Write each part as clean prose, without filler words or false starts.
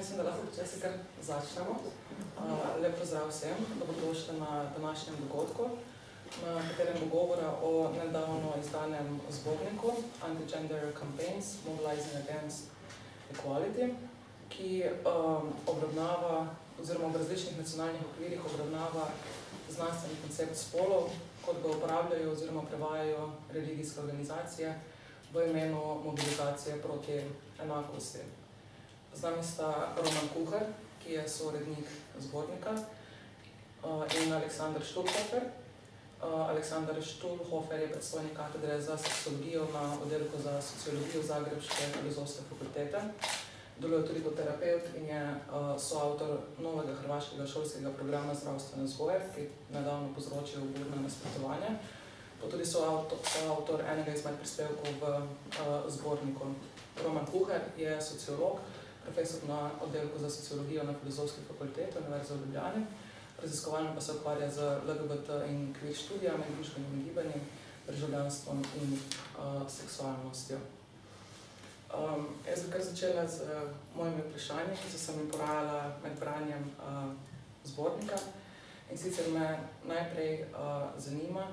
Mislim, da lahko počasi kar začnemo. Lep pozdrav vsem, dobrodošli na današnjem dogodku, na katerem bo govora o nedavno izdanem zborniku Anti-Gender Campaigns Mobilizing Against Equality, ki obravnava, oziroma v različnih nacionalnih okvirih obravnava znanstveni koncept spolov, kot ga uporabljajo oziroma prevajajo religijske organizacije v imenu mobilizacije proti enakosti. Z nami sta Roman Kuhar, ki je sourednik zbornika, in Aleksander Štulhofer. Aleksander Štulhofer je predstojnik katedre za seksologijo na oddelku za sociologijo Zagrebške filozofske fakultete. Deluje tudi kot terapevt in je soavtor novega hrvaškega šolskega programa zdravstvene vzgoje, ki nedavno povzročil burno nasprotovanje. Pa tudi soavtor enega izmed prispevkov v zborniku. Roman Kuhar je sociolog, profesor na oddelku za sociologijo na filozofski fakulteti Univerze v Ljubljani. Raziskovalno pa se ukvarja z LGBT in queer študijami, družbenim gibanjem, državljanstvom in seksualnostjo. Jaz bi kar začela z mojimi vprašanji, ki so se mi porajala med branjem zbornika. In sicer me najprej zanima,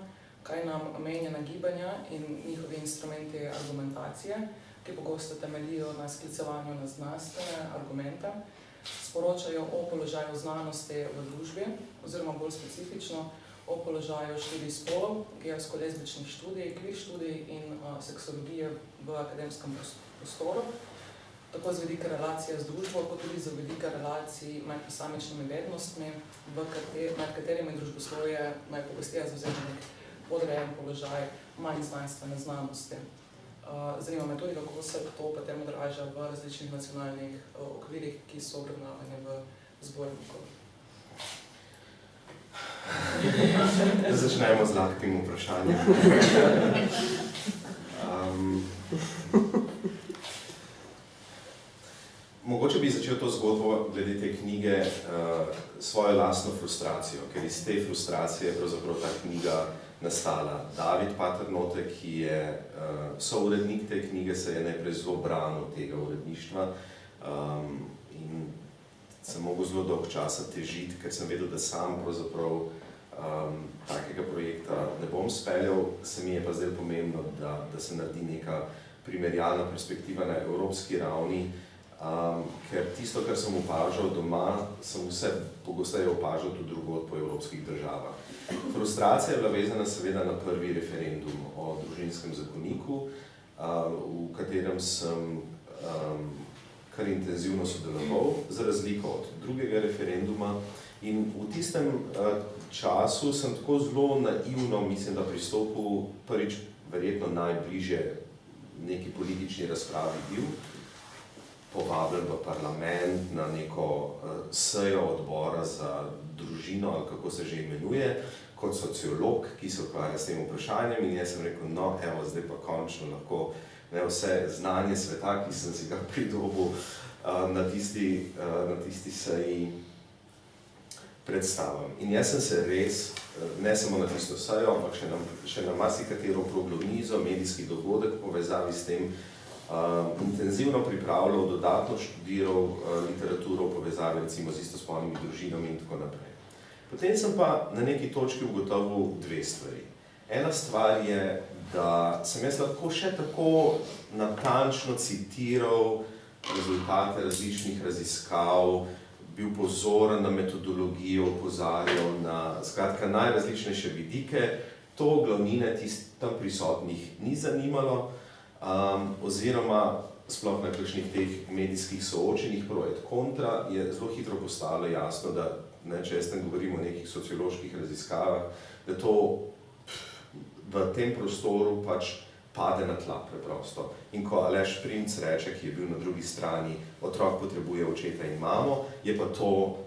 kaj nam omenjena gibanja in njihovi instrumenti argumentacije, ki pogosto temeljijo na sklicevanju na znanstvene argumente, sporočajo o položaju znanosti v družbi, oziroma bolj specifično o položaju študij spolov, gejevsko-lezbičnih študij, queer študij in seksologije v akademskem prostoru, tako z vidika relacije z družbo, kot tudi z vidika relacij med posamičnimi vednostmi, med katerimi družboslovje najpogosteje zavzema nek podrejen položaj manj znanstvene znanosti. Zanima me tudi, kako se to potem odraža v različnih nacionalnih okvirih, ki so obravnavani v zborniku. Začnemo z lahkim vprašanjem. Mogoče bi začel to zgodbo glede te knjige svojo lastno frustracijo, ker iz te frustracije je pravzaprav ta knjiga nastala. David Paternotte, ki je sourednik te knjige, se je najprej zelo branil tega uredništva in sem mogel zelo dolg časa težiti, ker sem vedel, da sam pravzaprav takega projekta ne bom speljal. Se mi je pa zdaj pomembno, da se naredi neka primerjalna perspektiva na evropski ravni, ker tisto, kar sem opažal doma, sem vse pogosteje opažal tudi drugod po evropskih državah. Frustracija je bila vezana seveda na prvi referendum o družinskem zakoniku, v katerem sem kar intenzivno sodeloval, za razliko od drugega referenduma. In v tistem času sem tako zelo naivno, mislim, da pristopil prvič verjetno najbližje neki politični razpravi bil, povabljen v parlament na neko sejo odbora za družino, ali kako se že imenuje, kot sociolog, ki se ukvarja s tem vprašanjem, in jaz sem rekel, no, evo, zdaj pa končno lahko vse znanje sveta, ki sem si ga pridobil na tisti seji, predstavim. In jaz sem se res, ne samo na tisto sejo, ampak še na marsikatero proglonizo, medijski dogodek v povezavi s tem, intenzivno pripravljal, dodatno študiral literaturo v povezavi recimo z istospolnimi družinami in tako naprej. Potem sem pa na neki točki ugotovil dve stvari. Ena stvar je, da sem jaz lahko še tako natančno citiral rezultate različnih raziskav, bil pozoren na metodologijo, opozarjal na skratka najrazličnejše vidike, to glavnine tam prisotnih ni zanimalo, oziroma sploh na kakšnih teh medijskih soočenjih pro et kontra je zelo hitro postalo jasno, da če jaz tam govorim o nekih socioloških raziskavah, da to v tem prostoru pač pade na tla preprosto. In ko Aleš Primc reče, ki je bil na drugi strani, otrok potrebuje očeta in mamo, je pa to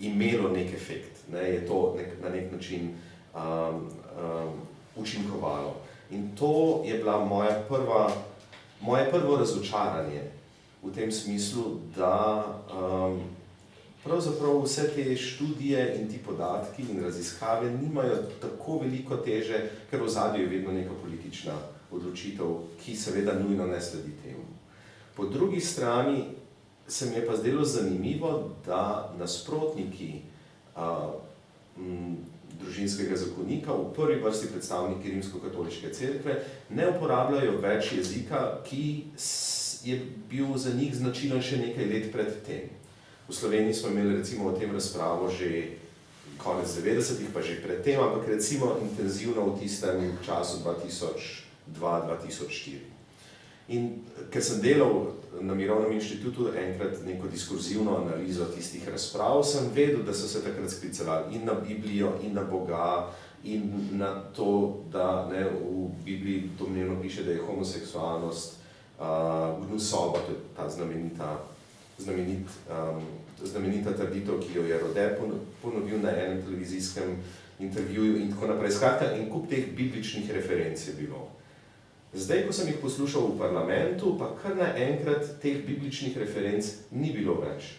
imelo nek efekt, je to na nek način učinkovalo. In to je bila moje prvo razočaranje v tem smislu, da pravzaprav vse te študije in ti podatki in raziskave nimajo tako veliko teže, ker v ozadju je vedno neka politična odločitev, ki seveda nujno ne sledi temu. Po drugi strani se mi je pa zdelo zanimivo, da nasprotniki družinskega zakonika, v prvi vrsti predstavniki Rimsko-katoliške cerkve, ne uporabljajo več jezika, ki je bil za njih značilen še nekaj let pred tem. V Sloveniji smo imeli recimo o tem razpravo že konec 90-ih, pa že pred tem, ampak recimo intenzivno v tistem času 2002-2004. In ker sem delal na Mirovnem inštitutu enkrat neko diskurzivno analizo tistih razprav, sem vedel, da so se takrat sklicevali in na Biblijo, in na Boga, in na to, da v Bibliji domnevno piše, da je homoseksualnost gnusoba, to je ta znamenita trditev, ki jo je Rode ponovil na enem televizijskem intervjuju in tako naprej. Skratka, en kup teh bibličnih referenc je bilo. Zdaj, ko sem jih poslušal v parlamentu, pa kar naenkrat teh bibličnih referenc ni bilo več.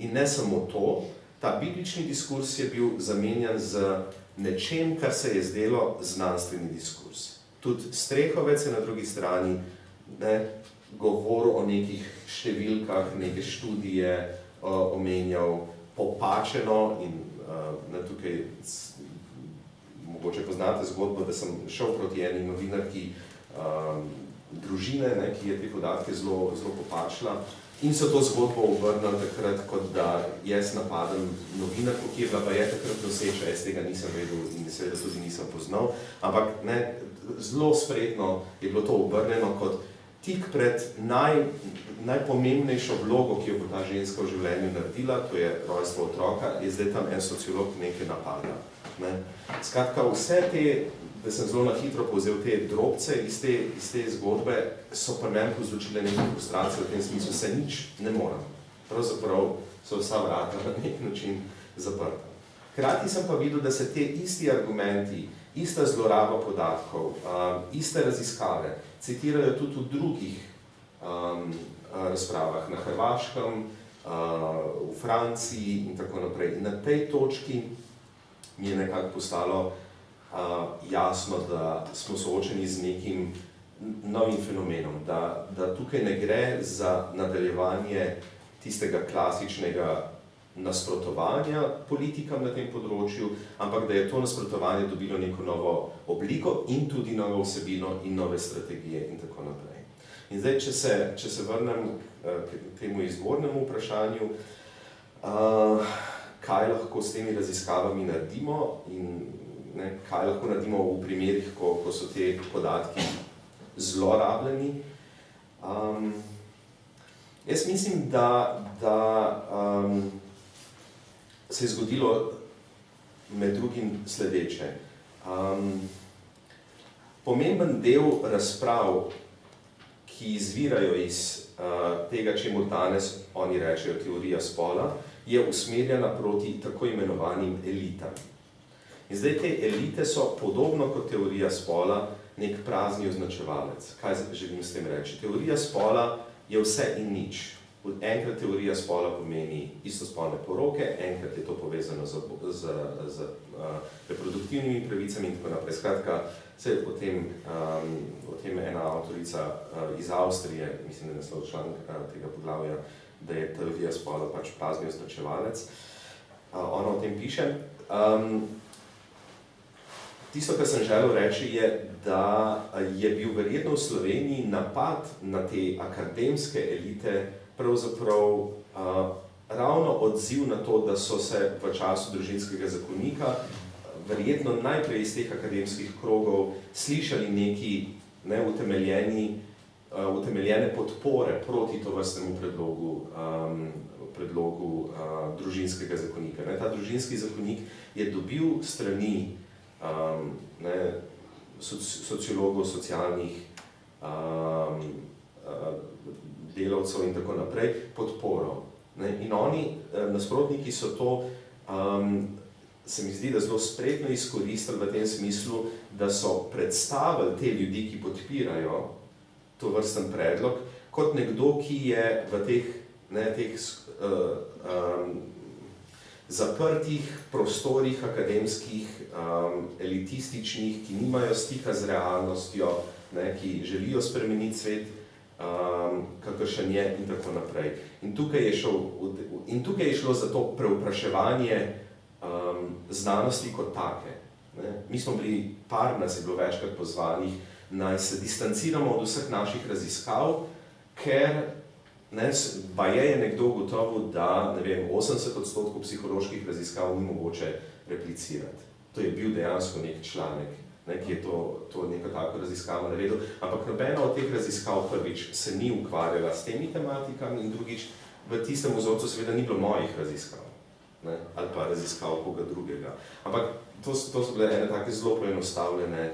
In ne samo to, ta biblični diskurs je bil zamenjan z nečem, kar se je zdelo znanstveni diskurs. Tudi Strehovec je na drugi strani govoril o nekih številkah, neke študije omenjal popačeno in tukaj mogoče poznate zgodbo, da sem šel proti eni novinarki družine, ki je te podatke zelo popačila in so to zgodbo obrnili takrat, kot da jaz napadem novinarko, ki je bila pa je takrat noseča, jaz tega nisem vedel in seveda tudi nisem poznal, ampak zelo spretno je bilo to obrnjeno kot tik pred najpomembnejšo vlogo, ki jo bo ta ženska v življenju naredila, to je rojstvo otroka, je zdaj tam en sociolog nekaj napada. Skratka, vse te, da sem zelo na hitro povzel te drobce iz te zgodbe, so pri meni povzročile neko frustracijo v tem smislu, se nič ne moram. Pravzaprav so vsa vrata na nek način zaprta. Hkrati sem pa videl, da se te isti argumenti, ista zloraba podatkov, iste raziskave citirajo tudi v drugih razpravah na Hrvaškem, v Franciji in tako naprej. In na tej točki mi je nekako postalo jasno, da smo soočeni z nekim novim fenomenom, da tukaj ne gre za nadaljevanje tistega klasičnega nasprotovanja politikam na tem področju, ampak da je to nasprotovanje dobilo neko novo obliko in tudi novo vsebino in nove strategije in tako naprej. In zdaj, če se vrnem k temu izvornemu vprašanju, kaj lahko s temi raziskavami naredimo in kaj lahko naredimo v primerih, ko so te podatki zlorabljeni. Jaz mislim, da se je zgodilo med drugim sledeče. Pomemben del razprav, ki izvirajo iz tega, čemu danes oni rečejo teorija spola, je usmerjena proti tako imenovanim elitam. In zdaj te elite so, podobno kot teorija spola, nek prazni označevalec. Kaj želim s tem reči? Teorija spola je vse in nič. Enkrat teorija spola pomeni istospolne poroke, enkrat je to povezano z reproduktivnimi pravicami in tako naprej. Skratka, o tem ena avtorica iz Avstrije, mislim, da je naslov članek tega poglavja, da je teorija spola pač prazni označevalec. Ona o tem piše. Tisto, kar sem želel reči, je, da je bil verjetno v Sloveniji napad na te akademske elite pravzaprav ravno odziv na to, da so se v času družinskega zakonika verjetno najprej iz teh akademskih krogov slišali neki utemeljene podpore proti tovrstnemu predlogu družinskega zakonika. Ta družinski zakonik je dobil strani sociologov, socialnih delavcev in tako naprej podporo. In oni, nasprotniki, so to, se mi zdi, da zelo spretno izkoristili v tem smislu, da so predstavili te ljudi, ki podpirajo tovrsten predlog, kot nekdo, ki je v teh zaprtih prostorih akademskih, elitističnih, ki nimajo stika z realnostjo, ki želijo spremeniti svet, kakršen je in tako naprej. In tukaj je šlo za to preupraševanje znanosti kot take. Mi smo bili, nas je bilo večkrat pozvanih, naj se distanciramo od vseh naših raziskav, ker baje je nekdo ugotovil, da 80% psiholoških raziskav ni mogoče replicirati. To je bil dejansko nek članek, ki je to neko tako raziskavo naredil, ampak nobena od teh raziskav prvič se ni ukvarjala s temi tematikami in drugič v tistem vzorcu seveda ni bilo mojih raziskav, ali pa raziskav koga drugega. Ampak to so bile ene take zelo poenostavljene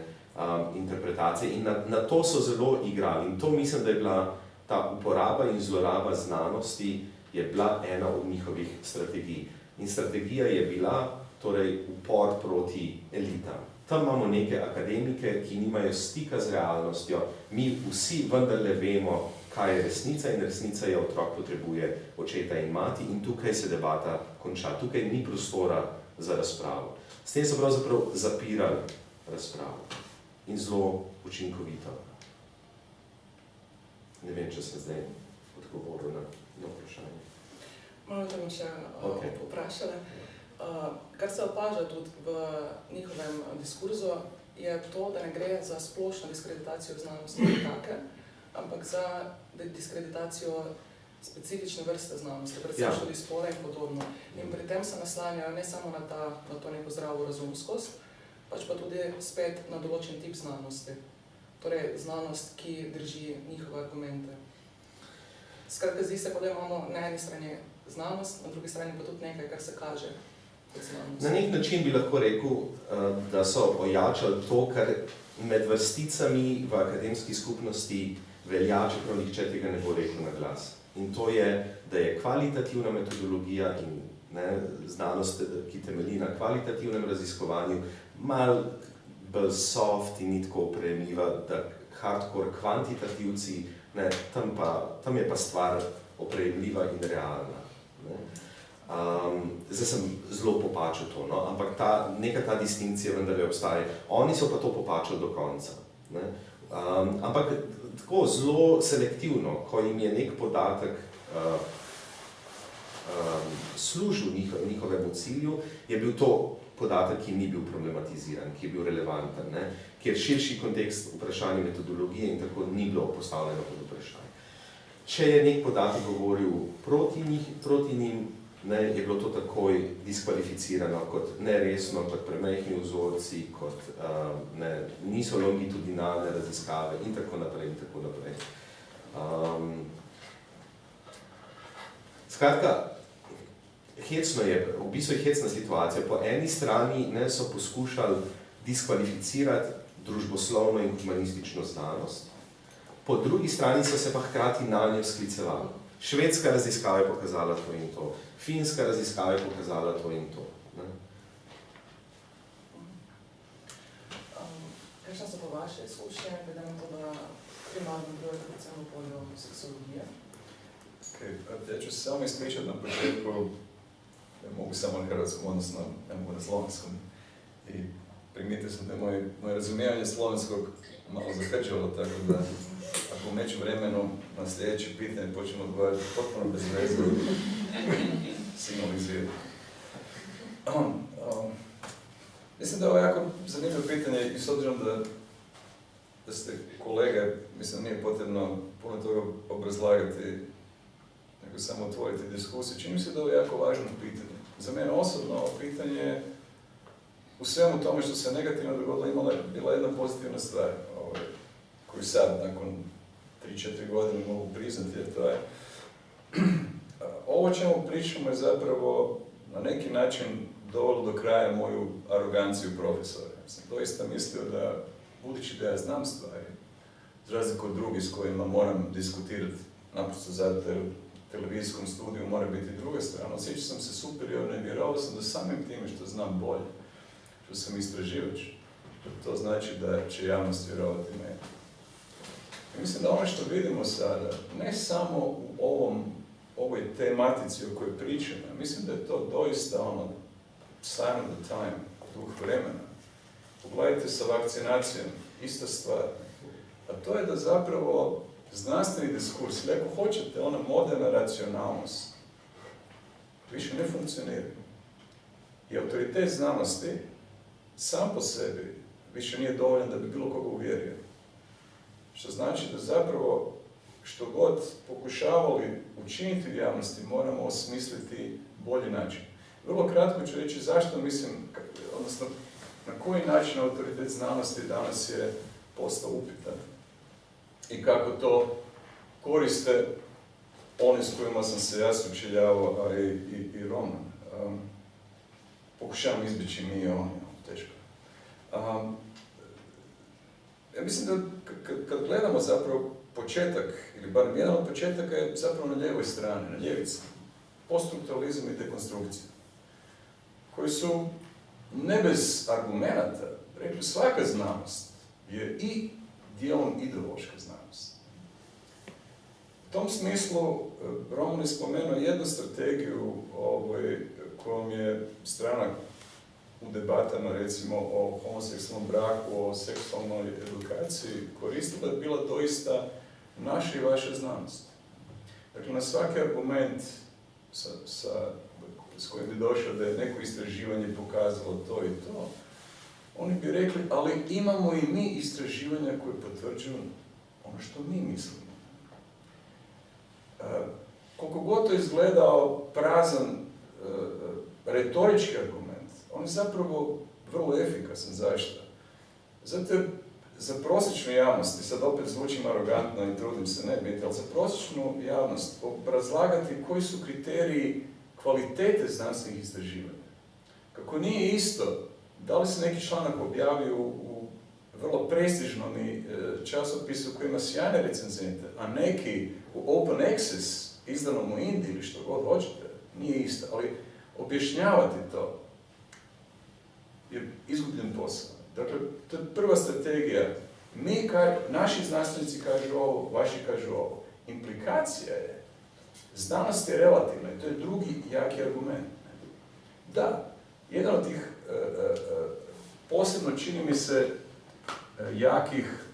interpretacije in na to so zelo igrali. In to mislim, da je bila ta uporaba in zloraba znanosti je bila ena od njihovih strategij. In strategija je bila torej upor proti elitam. Tam imamo neke akademike, ki nimajo stika z realnostjo, mi vsi vendarle vemo, kaj je resnica in resnica je, otrok potrebuje očeta in mati in tukaj se debata konča. Tukaj ni prostora za razpravo. S tem so pravzaprav zapirali razpravo in zelo učinkovito. Ne vem, če sem zdaj odgovoril na vprašanje. Malo te bom še vprašala. Kar se opaža tudi v njihovem diskurzu, je to, da ne gre za splošno diskreditacijo znanosti take, ampak za diskreditacijo specifične vrste znanosti, predvsem študij spola in podobno. In pri tem se naslanjajo ne samo na to neko zdravo razumskost, pač pa tudi spet na določen tip znanosti. Torej znanost, ki drži njihove argumente. Skratka, zdi se, kot da imamo na eni strani znanost, na drugi strani pa tudi nekaj, kar se kaže kot znanost. Na nek način bi lahko rekel, da so ojačali to, kar med vrsticami v akademski skupnosti velja, čeprav nihče tega ne bo rekel na glas. In to je, da je kvalitativna metodologija in znanost, ki temelji na kvalitativnem raziskovanju, malo bolj soft in ni tako oprejemljiva, da hardcore kvantitativci, tam je pa stvar oprejemljiva in realna. Zdaj sem zelo popačil to, ampak neka ta distinkcija vendar je obstaja. Oni so pa to popačali do konca. Ampak tako zelo selektivno, ko jim je nek podatek služil njihovemu cilju, je bil to podatek, ki ni bil problematiziran, ki je bil relevanten, kjer širši kontekst vprašanja metodologije in tako ni bilo postavljeno pod vprašanje. Če je nek podatek govoril proti njim, je bilo to takoj diskvalificirano kot neresno, kot premajhni vzorci, kot niso longitudinalne raziskave in tako naprej in tako naprej. Skratka, v bistvu je hecna situacija. Po eni strani so poskušali diskvalificirati družboslovno in humanistično znanost, po drugi strani so se pa hkrati na njo sklicevali. Švedska raziskava je pokazala to in to, finska raziskava je pokazala to in to. Kakšne so pa vaše izkušnje, glede na to, da primarno delujete predvsem v polju seksologije? Ja ću se samo ispričati na početku, mogu samo na hrvatskom, odnosno ne mogu na slovenskom. I primijetio sam da je moje razumijevanje slovenskog malo zakrčalo, tako da ako u među vremenu na sljedeće pitanje počnemo odgovarati potpuno bez veze, signalizirati. Mislim da je ovo jako zanimljivo pitanje i s obzirom da ste kolege, mislim nije potrebno puno toga obrazlagati, nego samo otvoriti diskusiju. Čini mi se da je ovo jako važno pitanje. Za mene osobno ovo pitanje u svemu tome što se negativno dogodilo bila jedna pozitivna stvar, koju sad nakon 3-4 godine mogu priznati, jer to je ovo čemu pričamo je zapravo na neki način dovelo do kraja moju aroganciju profesora. Ja sam doista mislio da, budući da ja znam stvari, za razliku od drugih s kojima moram diskutirati, naprosto zato jer u televizijskom studiju mora biti druga strana, osjećao sam se superiorno i vjerovao sam da samim time što znam bolje, što sam istraživač, to znači da će javnost vjerovati meni. I mislim da ono što vidimo sada, ne samo u ovoj tematici o kojoj pričam, mislim da je to doista sign of the time, duh vremena. Pogledajte sa vakcinacijom, ista stvar. A to je da zapravo znanstveni diskurs, ili ako hoćete, ona moderna racionalnost, više ne funkcionira. I autoritet znanosti sam po sebi više nije dovoljan da bi bilo koga uvjerio. Što znači da zapravo što god pokušavali učiniti u javnosti, moramo osmisliti bolji način. Vrlo kratko ću reći zašto mislim, odnosno na koji način autoritet znanosti danas je postao upitan i kako to koriste oni s kojima sam se ja sučeljavao, a i Roman. Pokušavam izbjeći mi i oni, teško. Ja mislim da kad gledamo zapravo početak, ili barem jedan od početaka je zapravo na lijevoj strani, na ljevici. Poststrukturalizam i dekonstrukcija. Koji su ne bez argumenata, rekli svaka znanost je i dijelom ideološka znanost. U tom smislu Roman je spomenuo jednu strategiju kojom je strana u debatama, recimo, o homoseksualnom braku, o seksualnoj edukaciji koristila je bila doista naša i vaša znanost. Dakle, na svaki argument s kojim bi došao da je neko istraživanje pokazalo to i to, oni bi rekli, ali imamo i mi istraživanja koje potvrđuju ono što mi mislimo. Koliko god to izgledao prazan retorički argument, on je zapravo vrlo efikasan. Zašto? Zato jer za prosječnu javnost, i sad opet zvučim arogantno i trudim se ne biti, ali za prosječnu javnost obrazlagati koji su kriteriji kvalitete znanstvenih istraživanja. Kako nije isto da li se neki članak objavio u vrlo prestižnom časopisu koji ima sjajne recenzente, a neki u open access, izdanom u Indiji ili što god hoćete, nije isto. Ali objašnjavati to je izgubljen posao. Dakle, to je prva strategija. Naši znanstvenici kažu ovo, vaši kažu ovo. Implikacija je, znanost je relativna i to je drugi jaki argument. Da, jedan od tih posebno čini mi se jakih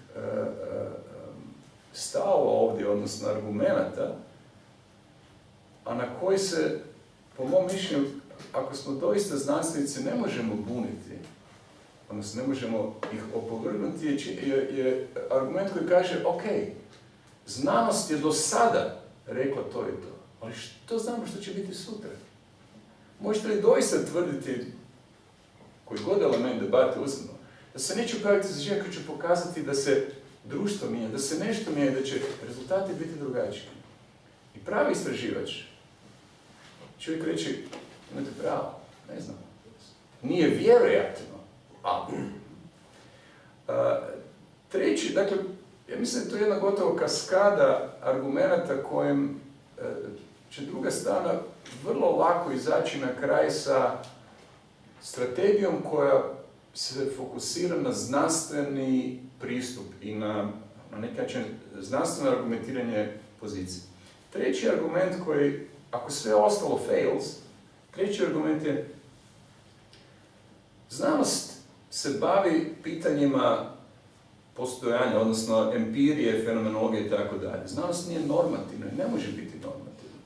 stavova ovdje, odnosno argumenata, a na koji se, po mom mišljenju, ako smo doista znanstvenici, ne možemo buniti, odnosno ne možemo ih opovrgnuti, je argument koji kaže, ok, znanost je do sada rekla to i to, ali što znamo što će biti sutra? Možete li doista tvrditi, koji god element debate uzmemo, da se neće upraviti istraživanje koji će pokazati da se društvo mijenja, da se nešto mijenja, da će rezultati biti drugačiji. I pravi istraživač, čovjek reći, imate pravo, ne znam, nije vjerojatno, ali. Treći, dakle, ja mislim da je to jedna gotovo kaskada argumenata kojim će druga strana vrlo lako izaći na kraj sa strategijom koja se fokusira na znanstveni pristup i na neki način znanstveno argumentiranje pozicije. Treći argument koji, ako sve ostalo fails, treći argument je znanost se bavi pitanjima postojanja, odnosno empirije, fenomenologije i tako dalje. Znanost nije normativna i ne može biti normativna.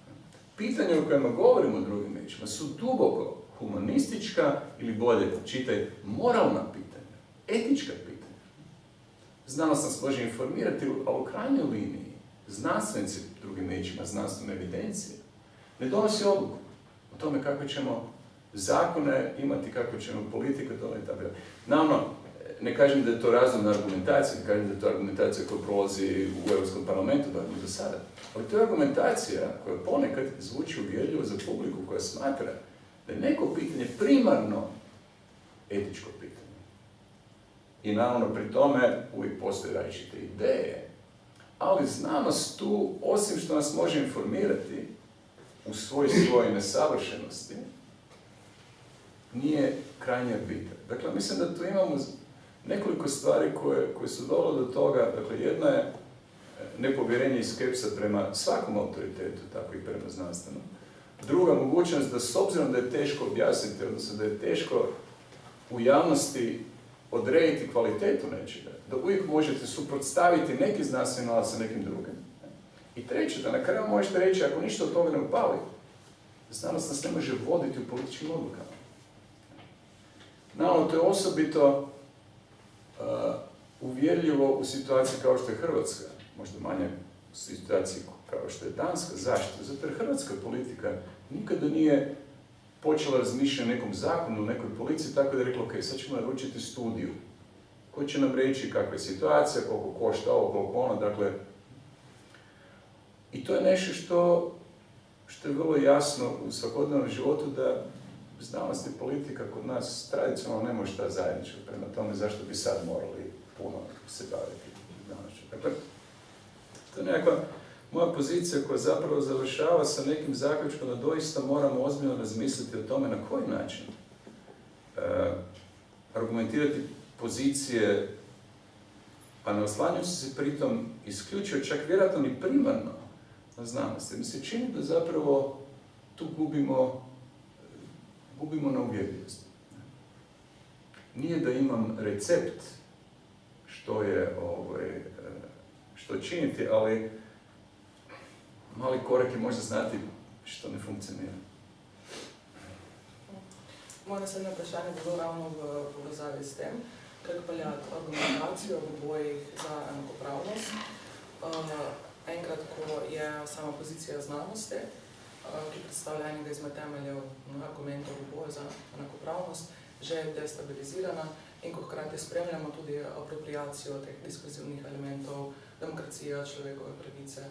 Pitanja o kojima govorimo drugim riječima su duboko humanistička ili bolje, čitaj, moralna pitanja, etička pitanja. Znanost nas može informirati, ali u krajnjoj liniji znanstvenici, drugim riječima, znanstvene evidencije, ne donosi odluku o tome kako ćemo zakone imati, kako ćemo politika donijeti. Naravno, ne kažem da je to razumna argumentacija, ne kažem da je to argumentacija koja prolazi u Europskom parlamentu, barem do sada. Ali to je argumentacija koja ponekad zvuči uvjerljivo za publiku koja smatra da je neko pitanje primarno etičko pitanje. I naravno pri tome uvijek postoje različite ideje, ali znanost tu, osim što nas može informirati u svojoj nesavršenosti, nije krajnje bitan. Dakle, mislim da tu imamo nekoliko stvari koje su dovele do toga. Dakle, jedna je nepovjerenje i skepsa prema svakom autoritetu, tako i prema znanstvenom. Druga mogućnost da s obzirom da je teško objasniti, odnosno da je teško u javnosti odrediti kvalitetu nečega, da uvijek možete suprotstaviti neki znanstveni nalaz sa nekim drugim. I treće, da na kraju možete reći, ako ništa od toga ne upali, znanost nas ne može voditi u političkim odlukama. Naravno, to je osobito uvjerljivo u situaciji kao što je Hrvatska, možda manje u situaciji kao što je Danska. Zašto? Zato jer hrvatska politika nikada nije počela razmišljati o nekom zakonu, o nekoj policiji, tako da je rekla, ok, sad ćemo naručiti studiju koji će nam reći kakva je situacija, koliko košta ovo, koliko ono, dakle. I to je nešto što je vrlo jasno u svakodnevnom životu, da znanost i politika kod nas tradicionalno ne može šta zajedničko. Prema tome, zašto bi sad morali puno se baviti znanošću. Dakle, to je nekakva moja pozicija koja zapravo završava sa nekim zaključkom da doista moramo ozbiljno razmisliti o tome na koji način argumentirati pozicije, a ne oslanjaju se pritom isključivo, čak vjerojatno ni primarno na znanosti. Mi se čini da zapravo tu gubimo na uvjerljivosti. Nije da imam recept što činiti, ali mali korak je možda znati što ne funkcionira. Moje naslednje vprašanje je bilo ravno v povezavi s tem, kako peljati argumentacijo v bojih za enakopravnost. Enkrat, ko je sama pozicija znanosti, ki predstavlja enega izmed temeljev argumentov v boju za enakopravnost, že destabilizirana in ko hkrati spremljamo tudi apropriacijo teh diskurzivnih elementov, demokracija, človekove pravice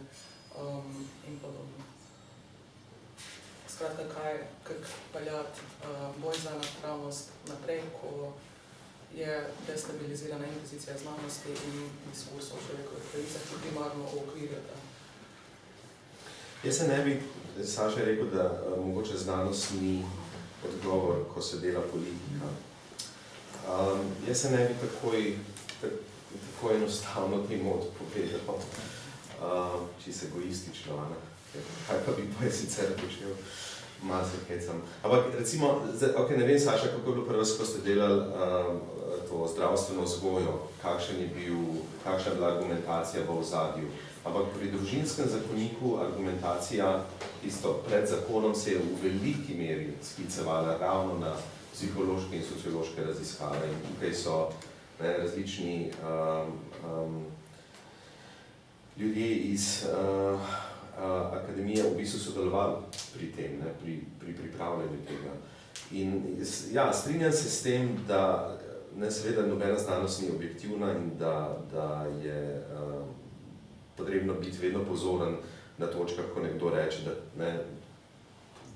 in podobno. Skratka, kako peljati boj za enakopravnost naprej, ko je destabilizirana in pozicija znanosti in diskurs o človekovih pravicah, ki primarno okvirjata. Jaz se ne bi, Saša je rekel, da mogoče znanost ni odgovor, ko se dela politika. Jaz se ne bi tako enostavno temu odpovedal, čisto egoistično, kaj pa bi pa sicer počel, malo se hecam. Ampak recimo, ne vem, Saša, kako je bilo pri vas, ko ste delali to zdravstveno vzgojo, kakšna je bila argumentacija v ozadju. Ampak pri družinskem zakoniku argumentacija tisto pred zakonom se je v veliki meri sklicevala ravno na psihološke in sociološke raziskave. In tukaj so različni ljudje iz akademije v bistvu sodelovali pri tem, pri pripravljanju tega. In ja, strinjam se s tem, da seveda nobena znanost ni objektivna in da je potrebno biti vedno pozoren na točkah, ko nekdo reče, da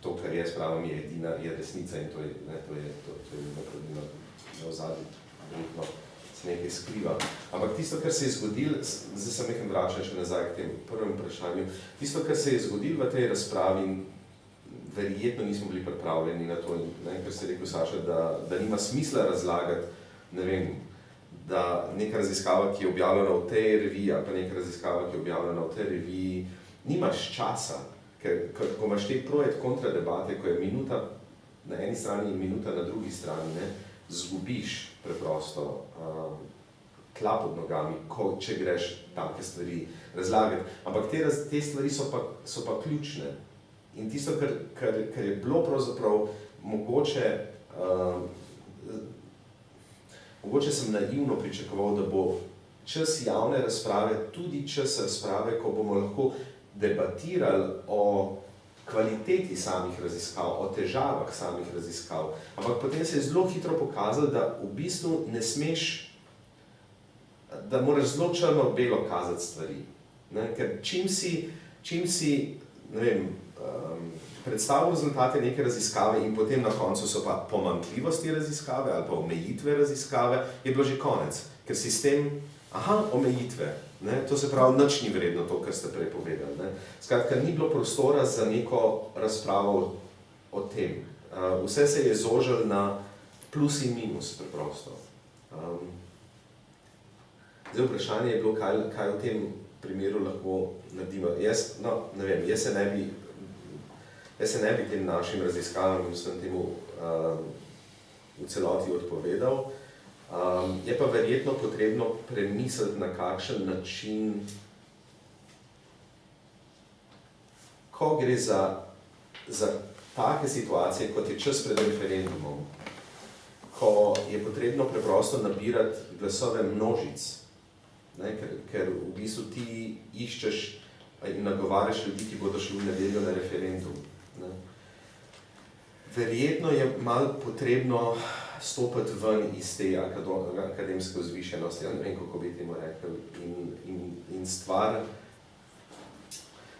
to, kar jaz pravim, je edina, je resnica in to je na ozadju, verjetno se nekaj skriva. Ampak tisto, kar se je zgodilo, zdaj sem nekaj vračal še nazaj k tem prvem vprašanju, tisto, kar se je zgodilo v tej razpravi, verjetno nismo bili pripravljeni na to, kar se je rekel Saša, da nima smisla razlagati, ne vem, da neka raziskava, ki je objavljena v tej reviji, ali pa neka raziskava, ki je objavljena v tej reviji, nimaš časa, ker ko imaš te pro et kontra debate, ko je minuta na eni strani in minuta na drugi strani, zgubiš preprosto tla pod nogami, če greš take stvari razlagati. Ampak te stvari so pa ključne. In tisto, kar je bilo pravzaprav mogoče sem naivno pričakoval, da bo čas javne razprave tudi čas razprave, ko bomo lahko debatirali o kvaliteti samih raziskav, o težavah samih raziskav. Ampak potem se je zelo hitro pokazalo, da v bistvu ne smeš, da moraš zelo črno-belo kazati stvari. Ker čim si, ne vem, predstavil rezultate neke raziskave in potem na koncu so pa pomanjkljivosti raziskave ali pa omejitve raziskave, je bilo že konec. Ker sistem, omejitve, to se pravi, nič ni vredno to, kar ste prej povedali. Skratka, ni bilo prostora za neko razpravo o tem. Vse se je zožilo na plus in minus preprosto. Zdaj vprašanje je bilo, kaj v tem primeru lahko naredimo. Ne vem, jaz se ne bi tem našim raziskavam in vsem temu v celoti odpovedal. Je pa verjetno potrebno premisliti, na kakšen način ko gre za take situacije, kot je čas pred referendumom, ko je potrebno preprosto nabirati glasove množic, ne, ker v bistvu ti iščeš in nagovarjaš ljudi, ki bodo šli v nedeljo na referendum. Ne. Verjetno je malo potrebno stopiti ven iz te akademske vzvišenosti, ja ne vem, kako bi temu rekel, in stvar,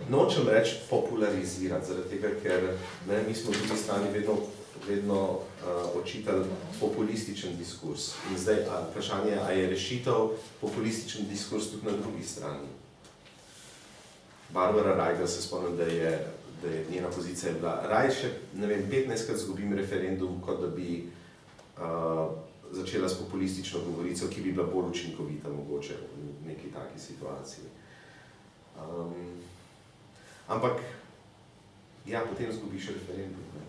nočem reči popularizirati, zaradi tega, ker ne, mi smo v drugi strani vedno očitali populističen diskurs. In zdaj vprašanje je, a je rešitev populističen diskurs tudi na drugi strani. Barbara Rajgel se spomnim, da je njena pozicija bila, rajše, ne vem, 15krat zgubim referendum, kot da bi začela s populistično govorico, ki bi bila bolj učinkovita mogoče v neki taki situaciji. Ampak, ja, potem zgubiš referendum. Ne.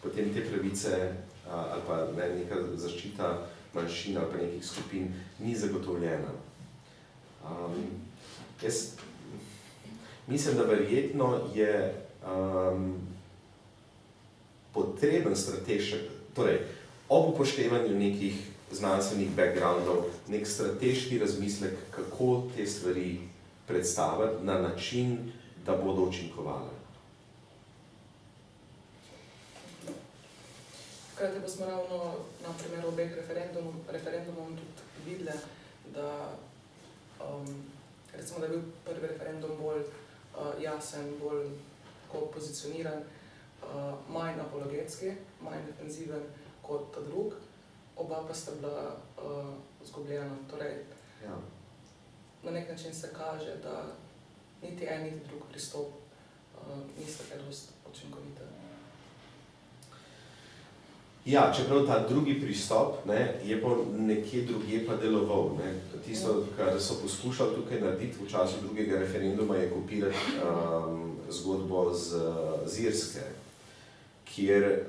Potem te pravice ali pa ne, neka zaščita manjšin ali pa nekih skupin ni zagotovljena. Jaz mislim, da verjetno je potreben strateški, torej ob upoštevanju nekih znanstvenih backgroundov, nek strateški razmislek, kako te stvari predstaviti na način, da bodo učinkovale. Hkrati pa smo ravno na primeru obeh referendumov tudi videli, da recimo, da je bil prvi referendum bolj jasen, bolj pozicioniran, manj apologetski, manj defenziven kot ta drug, oba pa sta bila zgubljena. Torej, Ja. na nek način se kaže, da niti en, niti drug pristop nista kaj dosti učinkovita. Ja, čeprav ta drugi pristop, ne, je pa nekje drugje pa deloval. Ne. Tisto, kar so poskušali tukaj narediti v času drugega referenduma, je kopirati zgodbo z Irske, kjer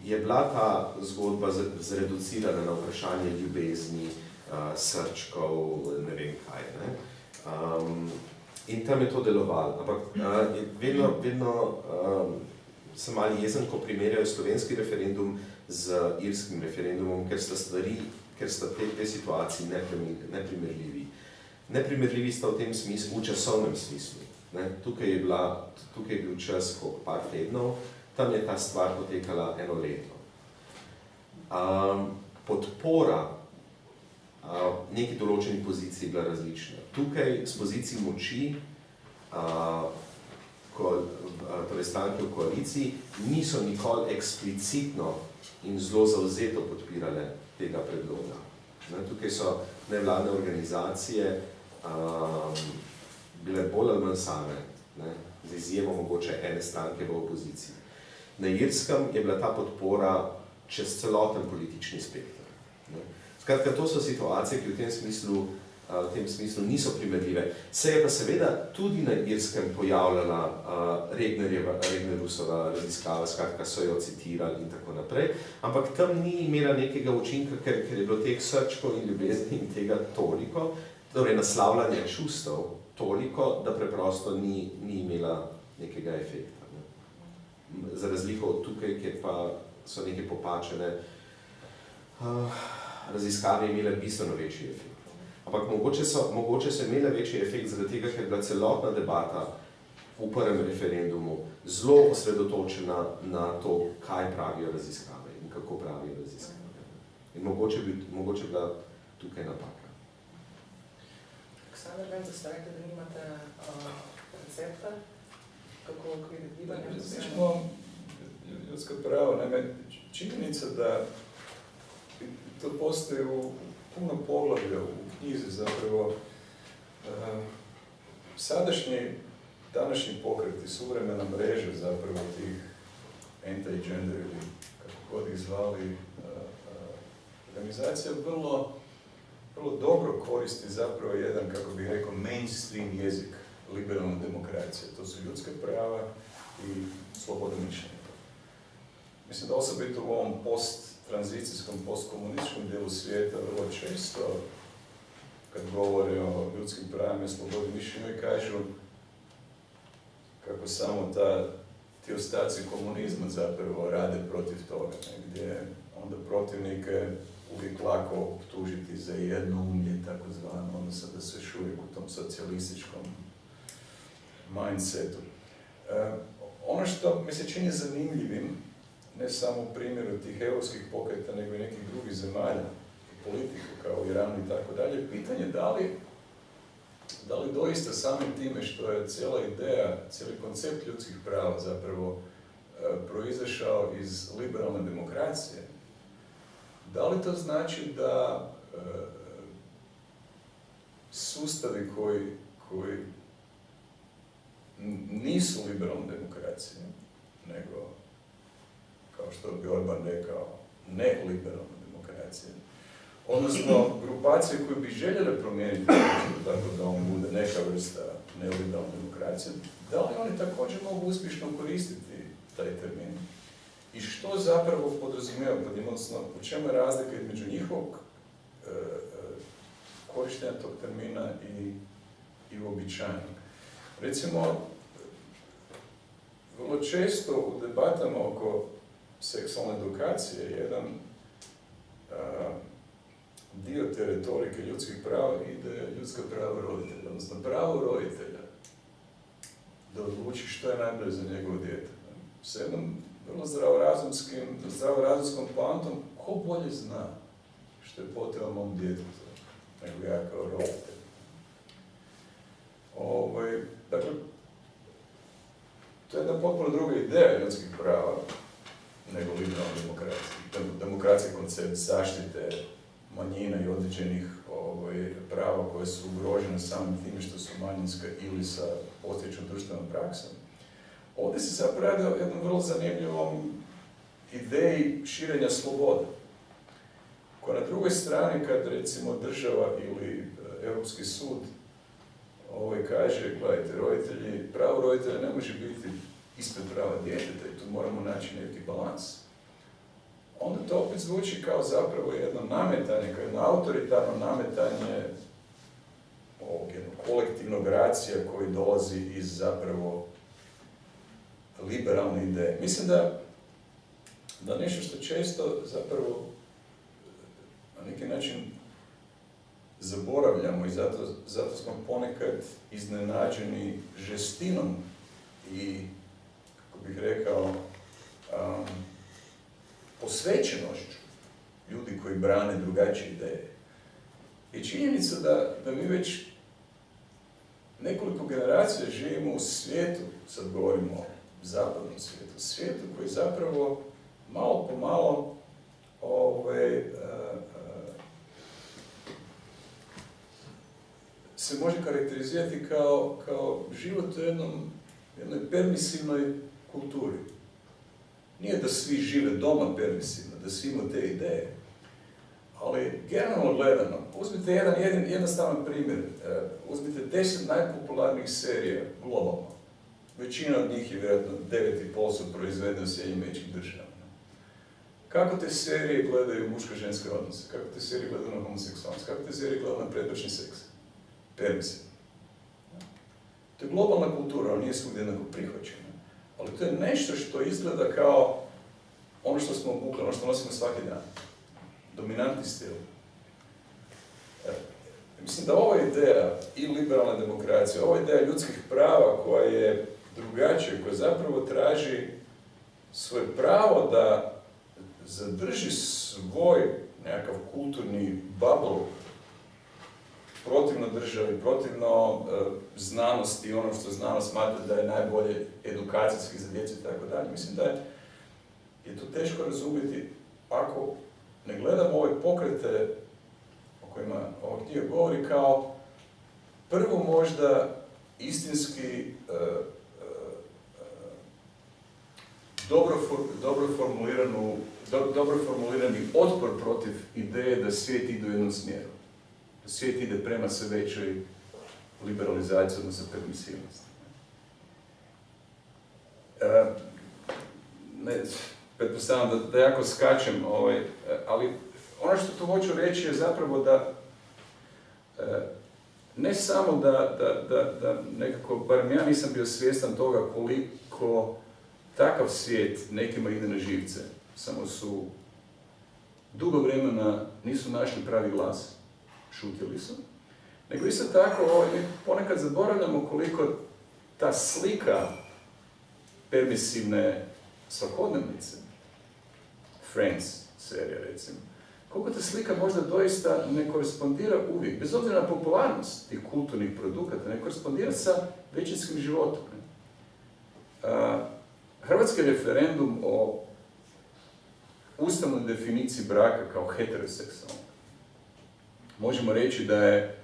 je bila ta zgodba zreducirana na vprašanje ljubezni, srčkov, ne vem kaj. Ne. In tam je to delovalo. Ampak vedno sem malo jezen, ko primerjajo slovenski referendum z irskim referendumom, ker sta te situaciji neprimerljivi. Neprimerljivi sta v tem smislu, v časovnem smislu. Ne? Tukaj je bil čas par tednov, tam je ta stvar potekala 1 leto. Podpora neki določeni poziciji bila različna. Tukaj z poziciji moči, torej stranke v koaliciji, niso nikoli eksplicitno in zelo zavzeto podpirale tega predloga. Tukaj so nevladne organizacije bile bolj ali manj same, z izjemo mogoče ene stranke v opoziciji. Na Irskem je bila ta podpora čez celoten politični spekter. Skratka, to so situacije, ki v tem smislu niso primerljive. Se je pa seveda tudi na Irskem pojavljala Regnerusova raziskava, skratka so jo citirali in tako naprej, ampak tam ni imela nekega učinka, ker je bilo teh srčkov in ljubezni in tega toliko, torej naslavljanja čustev toliko, da preprosto ni imela nekega efekta. Ne. Za razliko od tukaj, kjer pa so neke popačene raziskave imele bistveno večji efekt. Ampak mogoče so imele večji efekt zaradi tega, ker je bila celotna debata v prvem referendumu zelo osredotočena na to, kaj pravijo raziskave in kako pravijo raziskave. In mogoče bila tukaj napaka. Aleksandar, vem, da ste rekli, da nimate recepta, kako vidite gibanje? Ljudska prava, činjenica da to postoji u puno poglavlja u knjizi zapravo. Današnji pokreti, suvremena mreža zapravo tih anti-gender ili kako god ih zvali organizacija vrlo dobro koristi zapravo jedan, kako bih rekao, mainstream jezik liberalne demokracije. To su ljudska prava i sloboda mišljenja. Mislim da osobito u ovom post-tranzicijskom, postkomunističkom dijelu svijeta vrlo često kad govore o ljudskim pravima i slobodi mišljenja i kažu kako samo ti ostaci komunizma zapravo rade protiv toga, gdje onda protivnike uvijek lako optužiti za jednoumlje, takozvano, odnosno da su još uvijek u tom socijalističkom mindsetu. Ono što mi se čini zanimljivim, ne samo u primjeru tih europskih pokreta, nego i nekih drugih zemalja, i politiku kao Iranu i tako dalje, pitanje da li doista samim time što je cijela ideja, cijeli koncept ljudskih prava zapravo proizašao iz liberalne demokracije, da li to znači da sustavi koji nisu liberalne demokracije, nego, kao što bi Orban rekao, neliberalne demokracije, odnosno grupacije koje bi željele promijeniti tako da on bude neka vrsta neliberalne demokracije, da li oni također mogu uspješno koristiti taj termin? I što zapravo podrazumijeva, odnosno u čemu je razlika između njihovog korištenja tog termina i uobičajenog? Recimo, vrlo često u debatama oko seksualne edukacije jedan dio te retorike ljudskih prava ide ljudska prava roditelja, odnosno pravo roditelja da odluči što je najbolje za njegovo dijete. S jednom vrlo zdravorazumskom poantom, ko bolje zna što je potrebno mom djetetu nego ja kao roditelj. Dakle, to je jedna potpuno druga ideja ljudskih prava nego liberalna demokracija. Demokracija je koncept zaštite manjina i određenih prava koje su ugrožene samim time što su manjinska ili sa postojećom društvenom praksom. Ovdje se zapravo radi o jednom vrlo zanimljivom ideji širenja slobode, koja na drugoj strani, kad recimo država ili Europski sud kaže, gledajte, pravo roditelja ne može biti ispred prava djeteta i tu moramo naći neki balans. Onda to opet zvuči kao zapravo jedno nametanje, kao jedno autoritarno nametanje ovog jednog kolektivnog racija koji dolazi iz zapravo liberalne ideje. Mislim da nešto što često zapravo na neki način zaboravljamo i zato smo ponekad iznenađeni žestinom i, kako bih rekao, posvećenošću ljudi koji brane drugačije ideje. I činjenica da mi već nekoliko generacija živimo u svijetu, sad govorimo o zapadnom svijetu, svijetu koji zapravo malo po malo se može karakterizirati kao život u jednoj permisivnoj kulturi. Nije da svi žive doma permisivno, da svi imaju te ideje, ali generalno gledano, uzmite jedan jednostavan primjer, uzmite 10 najpopularnijih serija globalno. Većina od njih je vjerojatno 9,5 su proizvedene u SAD-u. Kako te serije gledaju muško-ženske odnose? Kako te serije gledaju na homoseksualnost? Kako te serije gledaju na predbračni seks? Permisivno. To je globalna kultura, ona nije svugdje jednako prihvaćena. Ali to je nešto što izgleda kao ono što smo obukli, ono što nosimo svaki dan. Dominantni stil. Mislim da ova ideja i liberalna demokracija, ova ideja ljudskih prava koja je drugačija, koja zapravo traži svoje pravo da zadrži svoj nekakav kulturni bubble protivno državi, protivno znanosti, ono što znanost smatra da je najbolje edukacijski za djecu i tako dalje. Mislim da je to teško razumjeti ako ne gledamo ove pokrete o kojima ova knjiga govori kao prvo možda istinski dobro formulirani otpor protiv ideje da svijet ide u jednom smjeru. Da svijet ide prema sve većoj liberalizaciji, odnosno permisivnosti. Pretpostavljam da jako skačem, ali ono što tu hoću reći je zapravo da ne samo da nekako, barem ja nisam bio svjestan toga koliko takav svijet nekima ide na živce, samo su dugo vremena nisu našli pravi glas, šutjeli su, nego isto tako mi ponekad zaboravljamo koliko ta slika permisivne svakodnevnice, Friends serija recimo, koliko ta slika možda doista ne korespondira uvijek, bez obzira na popularnost tih kulturnih produkata, ne korespondira sa većinskim životom. Hrvatski referendum o ustavnoj definiciji braka kao heteroseksualnog možemo reći da je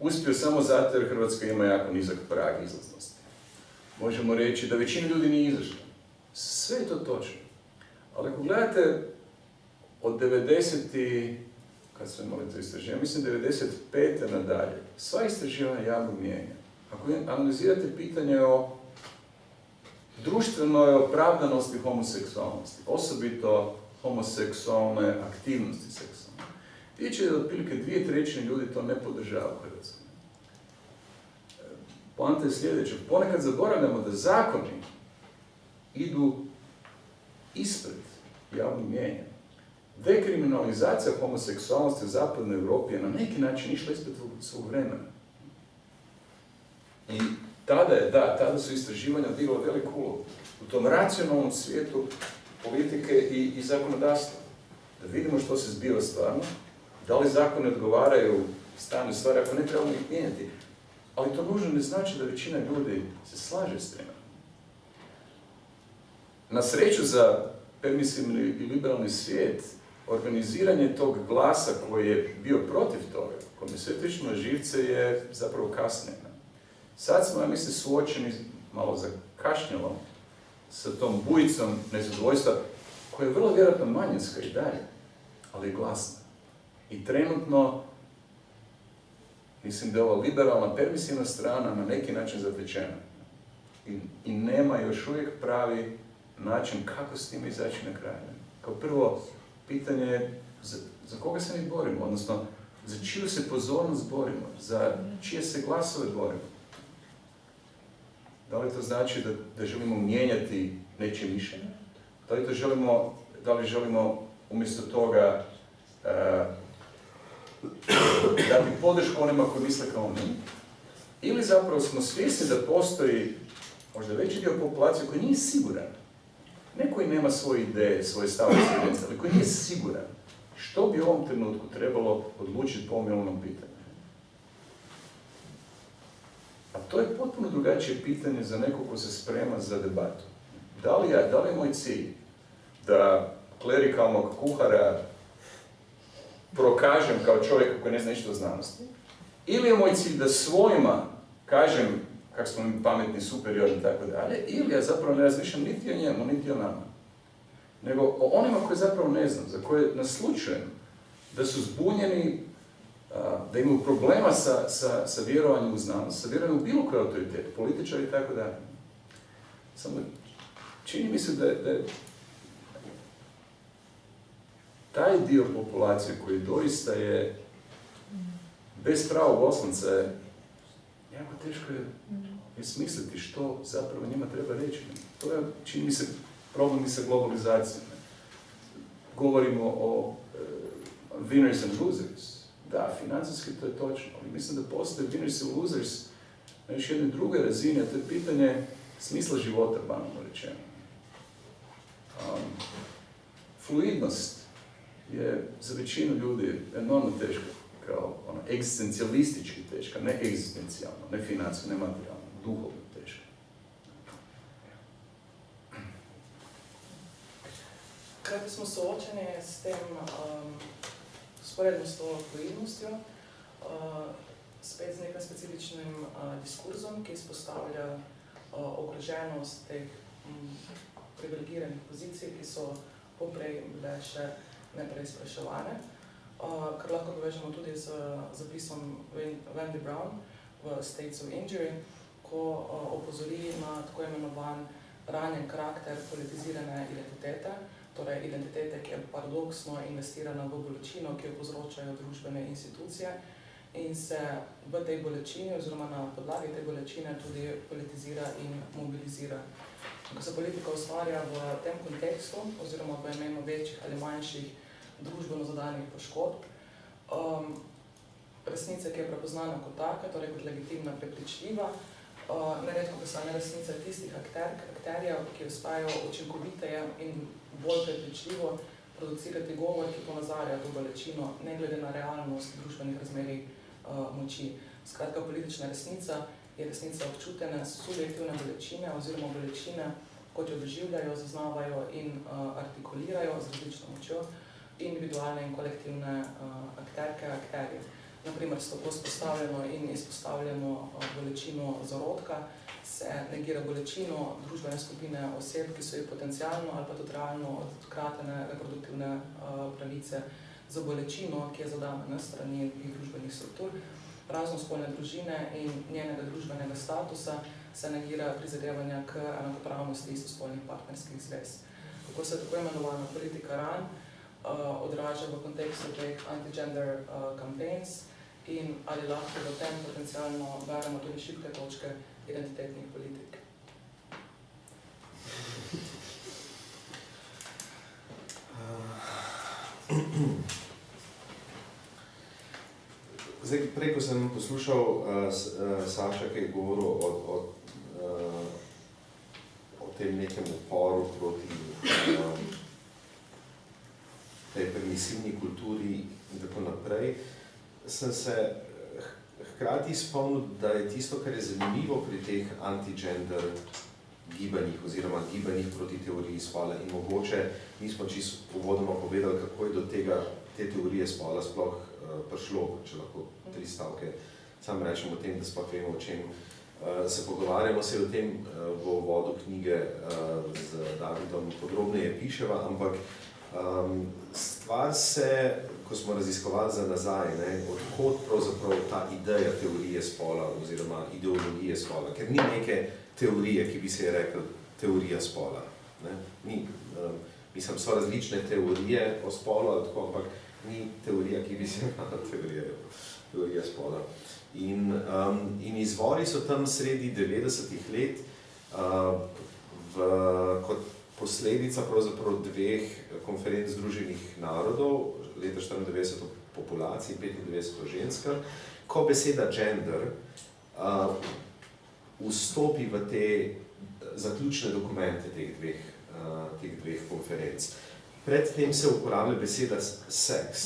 uspio samo zato jer Hrvatska ima jako nizak prag izlaznosti. Možemo reći da većina ljudi nije izašla. Sve je to točno. Ali ako gledate od 90. kad smo imali to istraživanje, mislim 95. nadalje, sva istraživanja javnog mnijenja, ako analizirate pitanje o društvenoj opravdanosti homoseksualnosti, osobito homoseksualne aktivnosti seksualne, vidjet će da otprilike 2/3 ljudi to ne podržava u Hrvatskoj. Poanta je sljedeća, ponekad zaboravljamo da zakoni idu ispred javnog mnijenja. Dekriminalizacija homoseksualnosti u zapadnoj Europi je na neki način išla ispred svog vremena. I tada su istraživanja odigrala veliku ulogu u tom racionalnom svijetu politike i zakonodavstva. Da vidimo što se zbiva stvarno, da li zakoni odgovaraju stanju stvari, ako ne trebamo ih mijenjati. Ali to nužno ne znači da većina ljudi se slaže s time. Na sreću za permisivni i liberalni svijet, organiziranje tog glasa koji je bio protiv toga, koji je sve tično na živce, je zapravo kasnije. Sad smo, ja mislim, suočeni malo zakašnjelo sa tom bujicom nezadovoljstva, koja je vrlo vjerojatno manjinska i dalje, ali je glasna. I trenutno, mislim da je ova liberalna, permisivna strana na neki način zatečena. I nema još uvijek pravi način kako s tim izaći na kraj. Kao prvo, pitanje je za koga se mi borimo, odnosno za čiju se pozornost borimo, za čije se glasove borimo. Da li to znači da želimo mijenjati nečije mišljenje? Da li želimo umjesto toga dati podršku onima koji misle kao mi? Ili zapravo smo svjesni da postoji možda veći dio populacije koji nije siguran, ne koji nema svoje ideje, svoje stavove, ali koji nije siguran što bi u ovom trenutku trebalo odlučiti po ovom pitanju. A to je potpuno drugačije pitanje za nekog ko se sprema za debatu. Da li je moj cilj da klerikalnog kuhara prokažem kao čovjek koji ne zna ništa o znanosti, ili je moj cilj da svojima kažem kako smo mi pametni, superiorni i tako dalje, ili ja zapravo ne razmišljam niti o njemu, niti o nama, nego o onima koje zapravo ne znam, za koje naslučujem da su zbunjeni, da imaju problema sa vjerovanjem u znanost, sa vjerovanjem u bilo koji autoritet, političari i tako dalje. Samo čini mi se da je taj dio populacije koji doista je bez pravog osnovca, jako teško je smisliti što zapravo njima treba reći. To je, čini mi se, problem i sa globalizacijom. Govorimo o winners and losers. Da, financijski to je točno, ali mislim da postoje winners and losers na još jednoj drugoj razini, a to je pitanje smisla života, banalno rečeno. Fluidnost je za većinu ljudi enormno teška, kao egzistencijalistički teška, ne egzistencijalno, ne financijsko, ne materijalno, duhovno teška. Kada smo suočeni s tem sporedno s to fluidnostjo, spet z nekim specifičnim diskurzom, ki izpostavlja ogroženost teh privilegiranih pozicij, ki so poprej bile še nepreizpraševane, kar lahko povežemo tudi z zapisom Wendy Brown v States of Injury, ko opozori na tako imenovan ranjen karakter politizirane identitete, torej identitete, ki je paradoksno investirana v bolečino, ki jo povzročajo družbene institucije in se v tej bolečini oziroma na podlagi te bolečine tudi politizira in mobilizira. Ko se politika ustvarja v tem kontekstu oziroma v imenu večjih ali manjših družbeno zadanih poškodb, resnice, ki je prepoznana kot taka, torej kot legitimna, prepričljiva, neredko postane resnica tistih akterjev, ki uspejo učinkoviteje in bolj prepričljivo producirati govor, ki ponazarja to bolečino, ne glede na realnost družbenih razmerij moči. Skratka, politična resnica je resnica občutene subjektivne bolečine oziroma bolečine, kot jo doživljajo, zaznavajo in artikulirajo z različno močjo individualne in kolektivne akterje. Naprimer, s tako spostavljeno in izpostavljeno bolečino zarodka se negira bolečino družbene skupine oseb, ki so jih potencialno ali pa tudi realno odkratene reproduktivne pravice za bolečino, ki je zadana na strani družbenih struktur, raznospolne družine in njenega družbenega statusa, se negira prizadevanja k enakopravnosti istospolnih partnerskih zvez. Kako se tako imenovana politika RAN odraža v kontekstu teh anti-gender campaigns in ali lahko v tem potencialno beremo tudi šibke točke identitetnih politik. Zdaj, prej, ko sem poslušal Saša, ki je govoril o tem nekem uporu proti tej permisivni kulturi in tako naprej, sem se hkrati spomnil, da je tisto, kar je zanimivo pri teh anti-gender gibanjih oziroma gibanjih proti teoriji spola in mogoče nismo čisto uvodoma povedali, kako je do te teorije spola sploh prišlo, če lahko 3 stavke sam rečem o tem, da sploh vemo, o čem se pogovarjamo, se o tem v uvodu knjige z Davidom podrobneje piševa, ampak stvar se, ko smo raziskovali za nazaj, odkot pravzaprav ta ideja teorije spola oziroma ideologije spola, ker ni neke teorije, ki bi se je rekel teorija spola. Mislim, so različne teorije o spolu, ampak ni teorija, ki bi se imela teorija spola. In izvori so tam sredi 90-ih let kot posledica pravzaprav 2 konferenc Združenih narodov, leta 94 o populaciji, 95 o ženskah, ko beseda gender vstopi v te zaključne dokumente teh dveh konferenc. Predtem se uporablja beseda seks,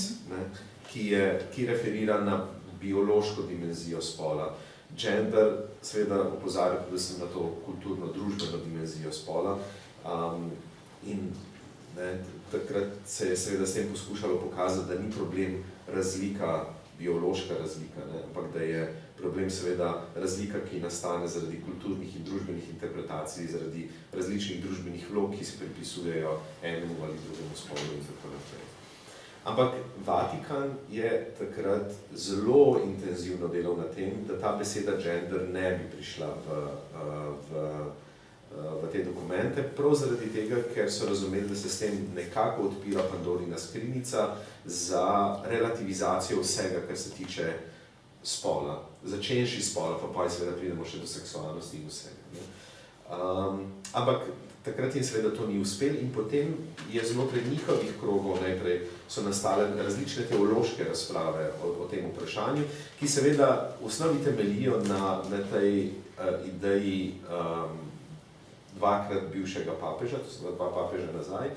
ki referira na biološko dimenzijo spola. Gender seveda opozarja predvsem na to kulturno-družbeno dimenzijo spola. In takrat se je seveda s tem poskušalo pokazati, da ni problem razlika, biološka razlika, ampak da je problem seveda razlika, ki nastane zaradi kulturnih in družbenih interpretacij, zaradi različnih družbenih vlog, ki se pripisujejo enemu ali drugemu spolu in tako naprej. Ampak Vatikan je takrat zelo intenzivno delal na tem, da ta beseda gender ne bi prišla v te dokumente, prav zaradi tega, ker so razumeli, da se s tem nekako odpira Pandorina skrinjica za relativizacijo vsega, kar se tiče spola. Začenši spola, pa seveda pridemo še do seksualnosti in vsega. Ampak takrat jim seveda to ni uspel in potem je znotraj njihovih krogov najprej so nastale različne teološke razprave o tem vprašanju, ki seveda v osnovi temeljijo na tej ideji dvakrat bivšega papeža, to so 2 papeža nazaj,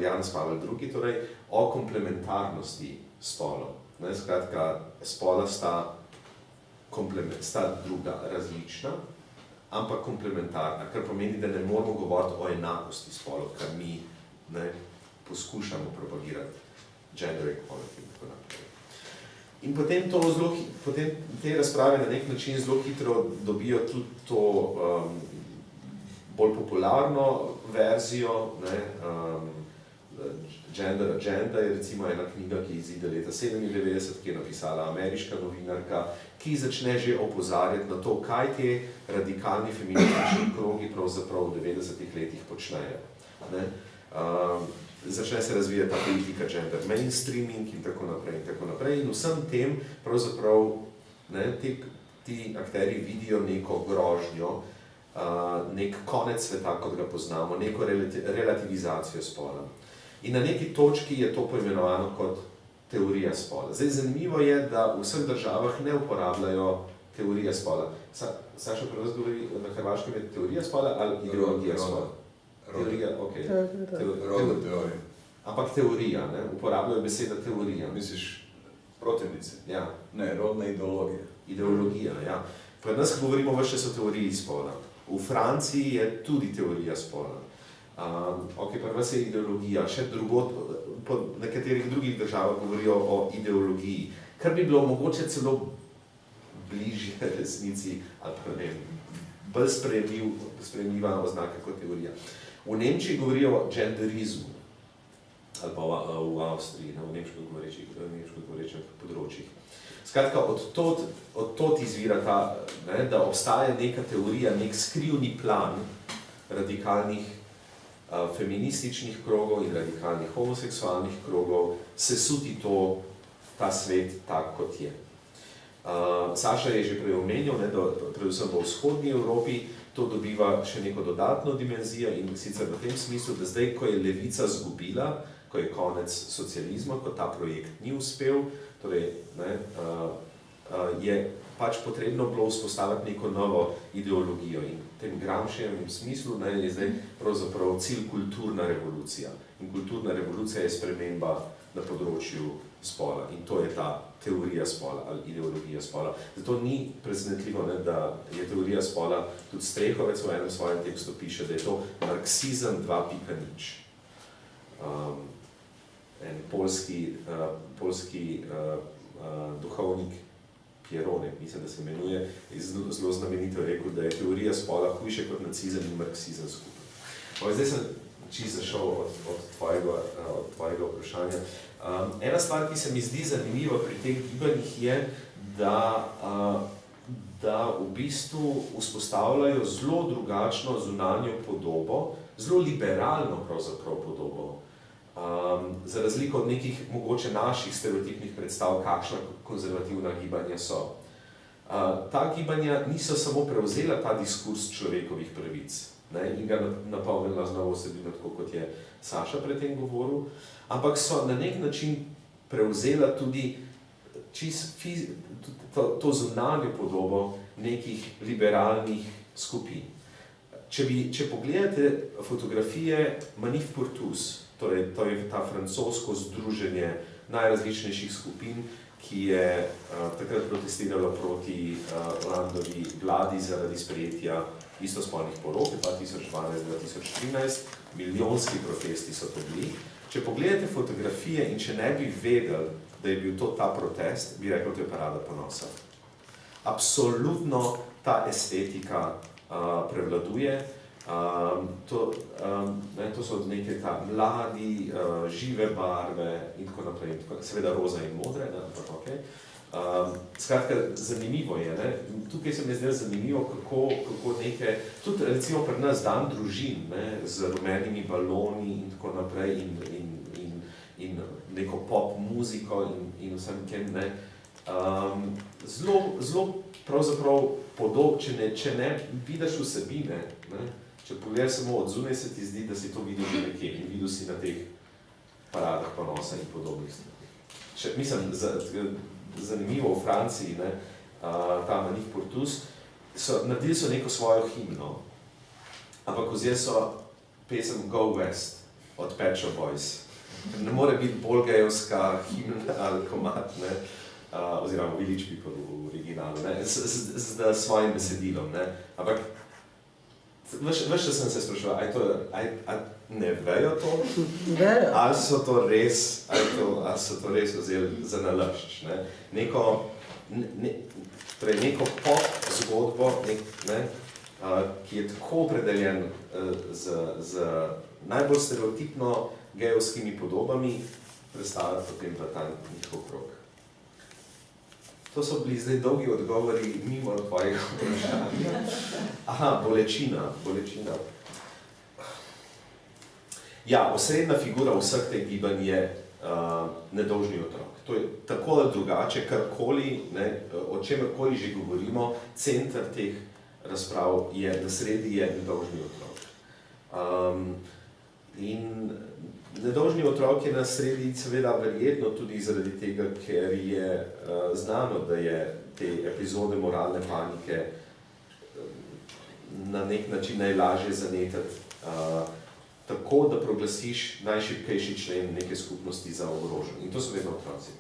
Janez Pavel II, torej, o komplementarnosti spolov. Skratka, spola sta druga, različna, ampak komplementarna, kar pomeni, da ne moramo govoriti o enakosti spolov, kar mi poskušamo propagirati gender equality in tako naprej. In potem te razprave na nek način zelo hitro dobijo tudi to bolj popularno verzijo. Gender Agenda je recimo ena knjiga, ki izide leta 1997, ki je napisala ameriška novinarka, ki začne že opozarjati na to, kaj te radikalni feministični krogi pravzaprav v 90-ih letih počnejo. začne se razvijati ta politika gender mainstreaming in tako naprej in tako naprej. In vsem tem pravzaprav ti akterji vidijo neko grožnjo, nek konec sveta, kot ga poznamo, neko relativizacijo spola. In na neki točki je to poimenovano kot teorija spola. Zdaj, zanimivo je, da v vseh državah ne uporabljajo teorija spola. Saša, pri vas govori na hrvaškem je teorija spola ali ideologija spola? Teorija, okej. Rodna teorija. Ampak teorija, ne? Uporabljajo beseda teorija. Misliš protivnice? Ja. Ne, rodna ideologija. Ideologija, ja. Pri nas govorimo vse o teoriji spola. V Franciji je tudi teorija spola. Pri vas je ideologija, še drugod, po nekaterih drugih državah govorijo o ideologiji, kar bi bilo mogoče celo bližje resnici, ali pa ne vem, bolj sprejemljiva oznaka kot teorija. V Nemčiji govorijo o genderizmu, ali pa v Avstriji, v nemško govorečih področjih. Skratka, od tod izvira ta, da obstaja neka teorija, nek skrivni plan radikalnih feminističnih krogov in radikalnih homoseksualnih krogov, sesuti ta svet tak, kot je. Saša je že prej omenil, da predvsem v vzhodni Evropi to dobiva še neko dodatno dimenzijo in sicer v tem smislu, da zdaj, ko je levica zgubila, ko je konec socializma, ko ta projekt ni uspel, torej, je pač potrebno bilo vzpostaviti neko novo ideologijo in v tem Gramscijevem smislu je zdaj pravzaprav cilj kulturna revolucija. In kulturna revolucija je sprememba na področju spola in to je ta teorija spola ali ideologija spola. Zato ni presenetljivo, da je teorija spola, tudi Strehovec v enem svojem tekstu piše, da je to marksizem 2.0. En polski duhovnik Pierone, mislim, da se imenuje, je zelo znamenito rekel, da je teorija spola hujše kot nacizem in marksizem skupaj. Zdaj sem čisto zašel od tvojega vprašanja. Ena stvar, ki se mi zdi zanimiva pri teh gibanjih je, da v bistvu vzpostavljajo zelo drugačno zunanjo podobo, zelo liberalno pravzaprav podobo, za razliko od nekih mogoče naših stereotipnih predstav, kakšna konzervativna gibanja so. Ta gibanja niso samo prevzela ta diskurs človekovih pravic in ga napolnila z novo vsebino, tako kot je Saša pred tem govoril, ampak so na nek način prevzela tudi to zunanjo podobo nekih liberalnih skupin. Če pogledate fotografije Manif pour tous, torej to je ta francosko združenje najrazličnejših skupin, ki je takrat protestiralo proti Hollandovi vladi zaradi sprejetja istospolnih porok 2012-2013, milijonski protesti so to bili. Če pogledate fotografije in če ne bi vedeli, da je bil to ta protest, bi rekel, da je parada ponosa. Absolutno ta estetika prevladuje. To so neke ta mladi, žive barve in tako naprej, seveda roza in modre, ampak okej. Skratka, zanimivo je, tukaj se mi zdaj zanimivo, kako neke, tudi recimo pri nas dan družin, z rumenimi baloni in tako naprej in neko pop muziko in vsem tem, zelo pravzaprav podob, če ne vidiš vsebine, če pogledaš samo od zunaj, se ti zdi, da si to videl že nekje in videl si na teh paradah ponosa in podobnih stvari. Mislim, zanimivo v Franciji, ta Manif pour tous, naredili so neko svojo himno, ampak vzeli so pesem Go West od Pet Shop Boys. Ne more biti bolj gejovska himna ali komad, oziroma Village People v originalu, s svojim besedilom, ampak veš, če sem se spraševal, ali ne vejo to? Vejo. Ali so to res vzeli za nalašč? Neko pop zgodbo, ki je tako opredeljen z najbolj stereotipno gejovskimi podobami, predstavljati potem v ta njihov krog. To so bili zdaj dolgi odgovori mimo tvojega vprašanja. Aha, bolečina. Ja, osrednja figura vseh teh gibanj je nedolžni otrok. To je tako ali drugače, karkoli, ne, o čemerkoli že govorimo, center teh razprav je, na sredi je nedolžni otrok. In nedolžni otrok je na sredi seveda verjetno tudi zaradi tega, ker je znano, da je te epizode moralne panike na nek način najlažje zanetati tako, da proglasiš najšibkejši člen neke skupnosti za ogrožen. In to so vedno otroci.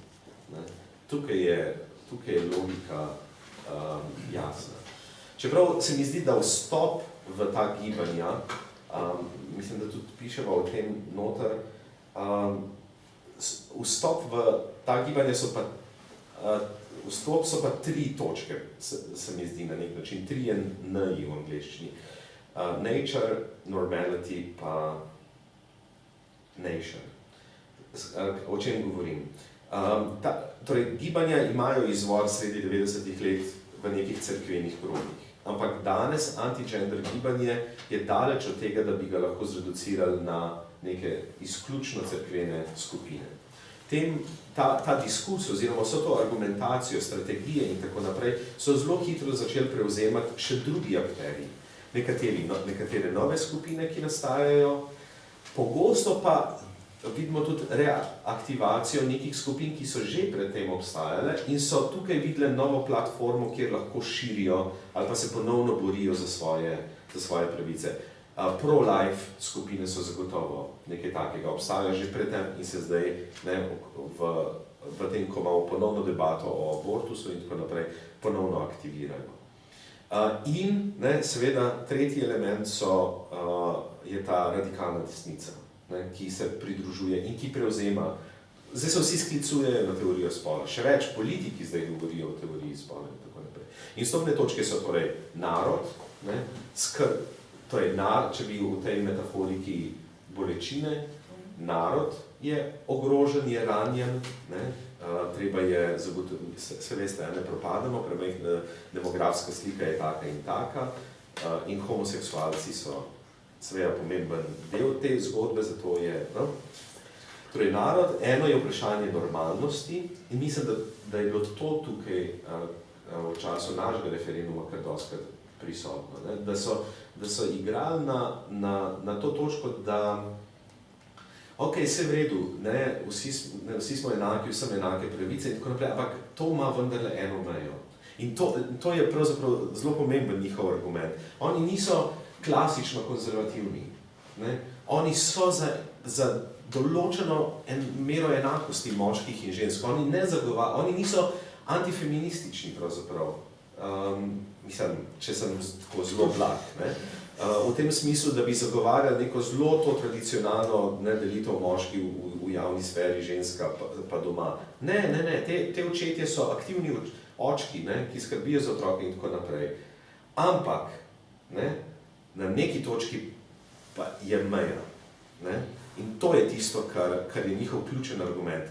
Tukaj je logika jasna. Čeprav se mi zdi, da vstop v ta gibanja, mislim, da tudi pišemo o tem noter, vstop v ta gibanja so pa tri točke, se mi zdi na nek način, tri je N-ji v angleščini. Nature, normality pa nation. O čem govorim? Torej, gibanja imajo izvor sredi 90-ih let v nekih cerkvenih krogih. Ampak danes anti-gender gibanje je daleč od tega, da bi ga lahko zreducirali na neke izključno cerkvene skupine. Ta diskus oziroma vso to argumentacijo, strategije in tako naprej so zelo hitro začeli prevzemati še drugi akterji. Nekatere nove skupine, ki nastajajo, pogosto pa vidimo tudi reaktivacijo nekih skupin, ki so že predtem obstajale in so tukaj videle novo platformo, kjer lahko širijo ali pa se ponovno borijo za svoje pravice. Pro-life skupine so zagotovo nekaj takega, obstajajo že predtem in se zdaj v tem, ko imamo ponovno debato o abortusu in tako naprej, ponovno aktivirajo. In seveda tretji element je ta radikalna desnica, ki se pridružuje in ki prevzema. Zdaj se vsi sklicujejo na teorijo spola, še več politiki zdaj govorijo o teoriji spola in tako naprej. In stopne točke so torej narod, če bi v tej metaforiki bolečine, narod je ogrožen, je ranjen, treba je zagotoviti, se veste, ne propadamo, premajhna demografska slika je taka in taka in homoseksualci so seveda pomemben del te zgodbe, zato je, Torej, narod, eno je vprašanje normalnosti in mislim, da je bilo to tukaj v času našega referenduma kar dostikrat prisotno, da so igrali na to točko, da ok, vse v redu, vsi smo enaki, vsem enake pravice in tako naprej, ampak to ima vendarle eno mejo. In to je pravzaprav zelo pomemben njihov argument. Oni niso klasično konzervativni. Oni so za določeno mero enakosti moških in žensk. Oni niso antifeministični pravzaprav. Mislim, če sem tako zelo blag. V tem smislu, da bi zagovarjali neko zelo to tradicionalno delitev moški v javni sferi, ženska pa doma. Ne, te očetje so aktivni očki, ki skrbijo za otroke in tako naprej. Ampak, na neki točki pa je meja. In to je tisto, kar je njihov ključen argument.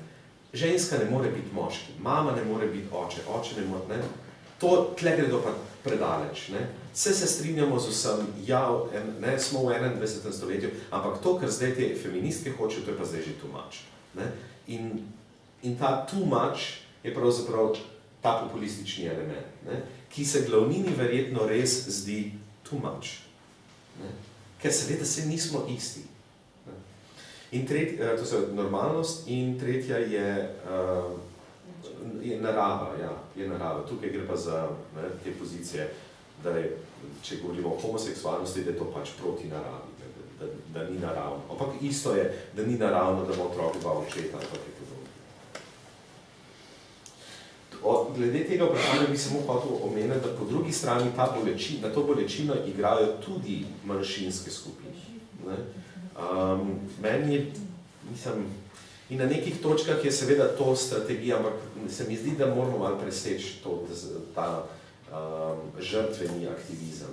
Ženska ne more biti moški, mama ne more biti oče, oče ne more, To tle gredo pa predaleč. Se strinjamo z vsem, smo v 21. stoletju, ampak to, kar zdaj te feministke hočejo, to je pa zdaj že too much. In ta too much je pravzaprav ta populistični element, ki se glavnini verjetno res zdi too much. Ker seveda se nismo isti. In to je normalnost in tretja je narava, je narava. Tukaj gre pa za te pozicije, da če govorimo o homoseksualnosti, da je to pač proti naravi, da ni naravno. Ampak isto je, da ni naravno, da ima otrok dva očeta, ampak je podobno. Glede tega vprašanja bi samo hotel omeniti, da po drugi strani na to bolečino igrajo tudi manjšinske skupine. Meni je, mislim, in na nekih točkah je seveda to strategija, ampak se mi zdi, da moramo malo preseči ta žrtveni aktivizem.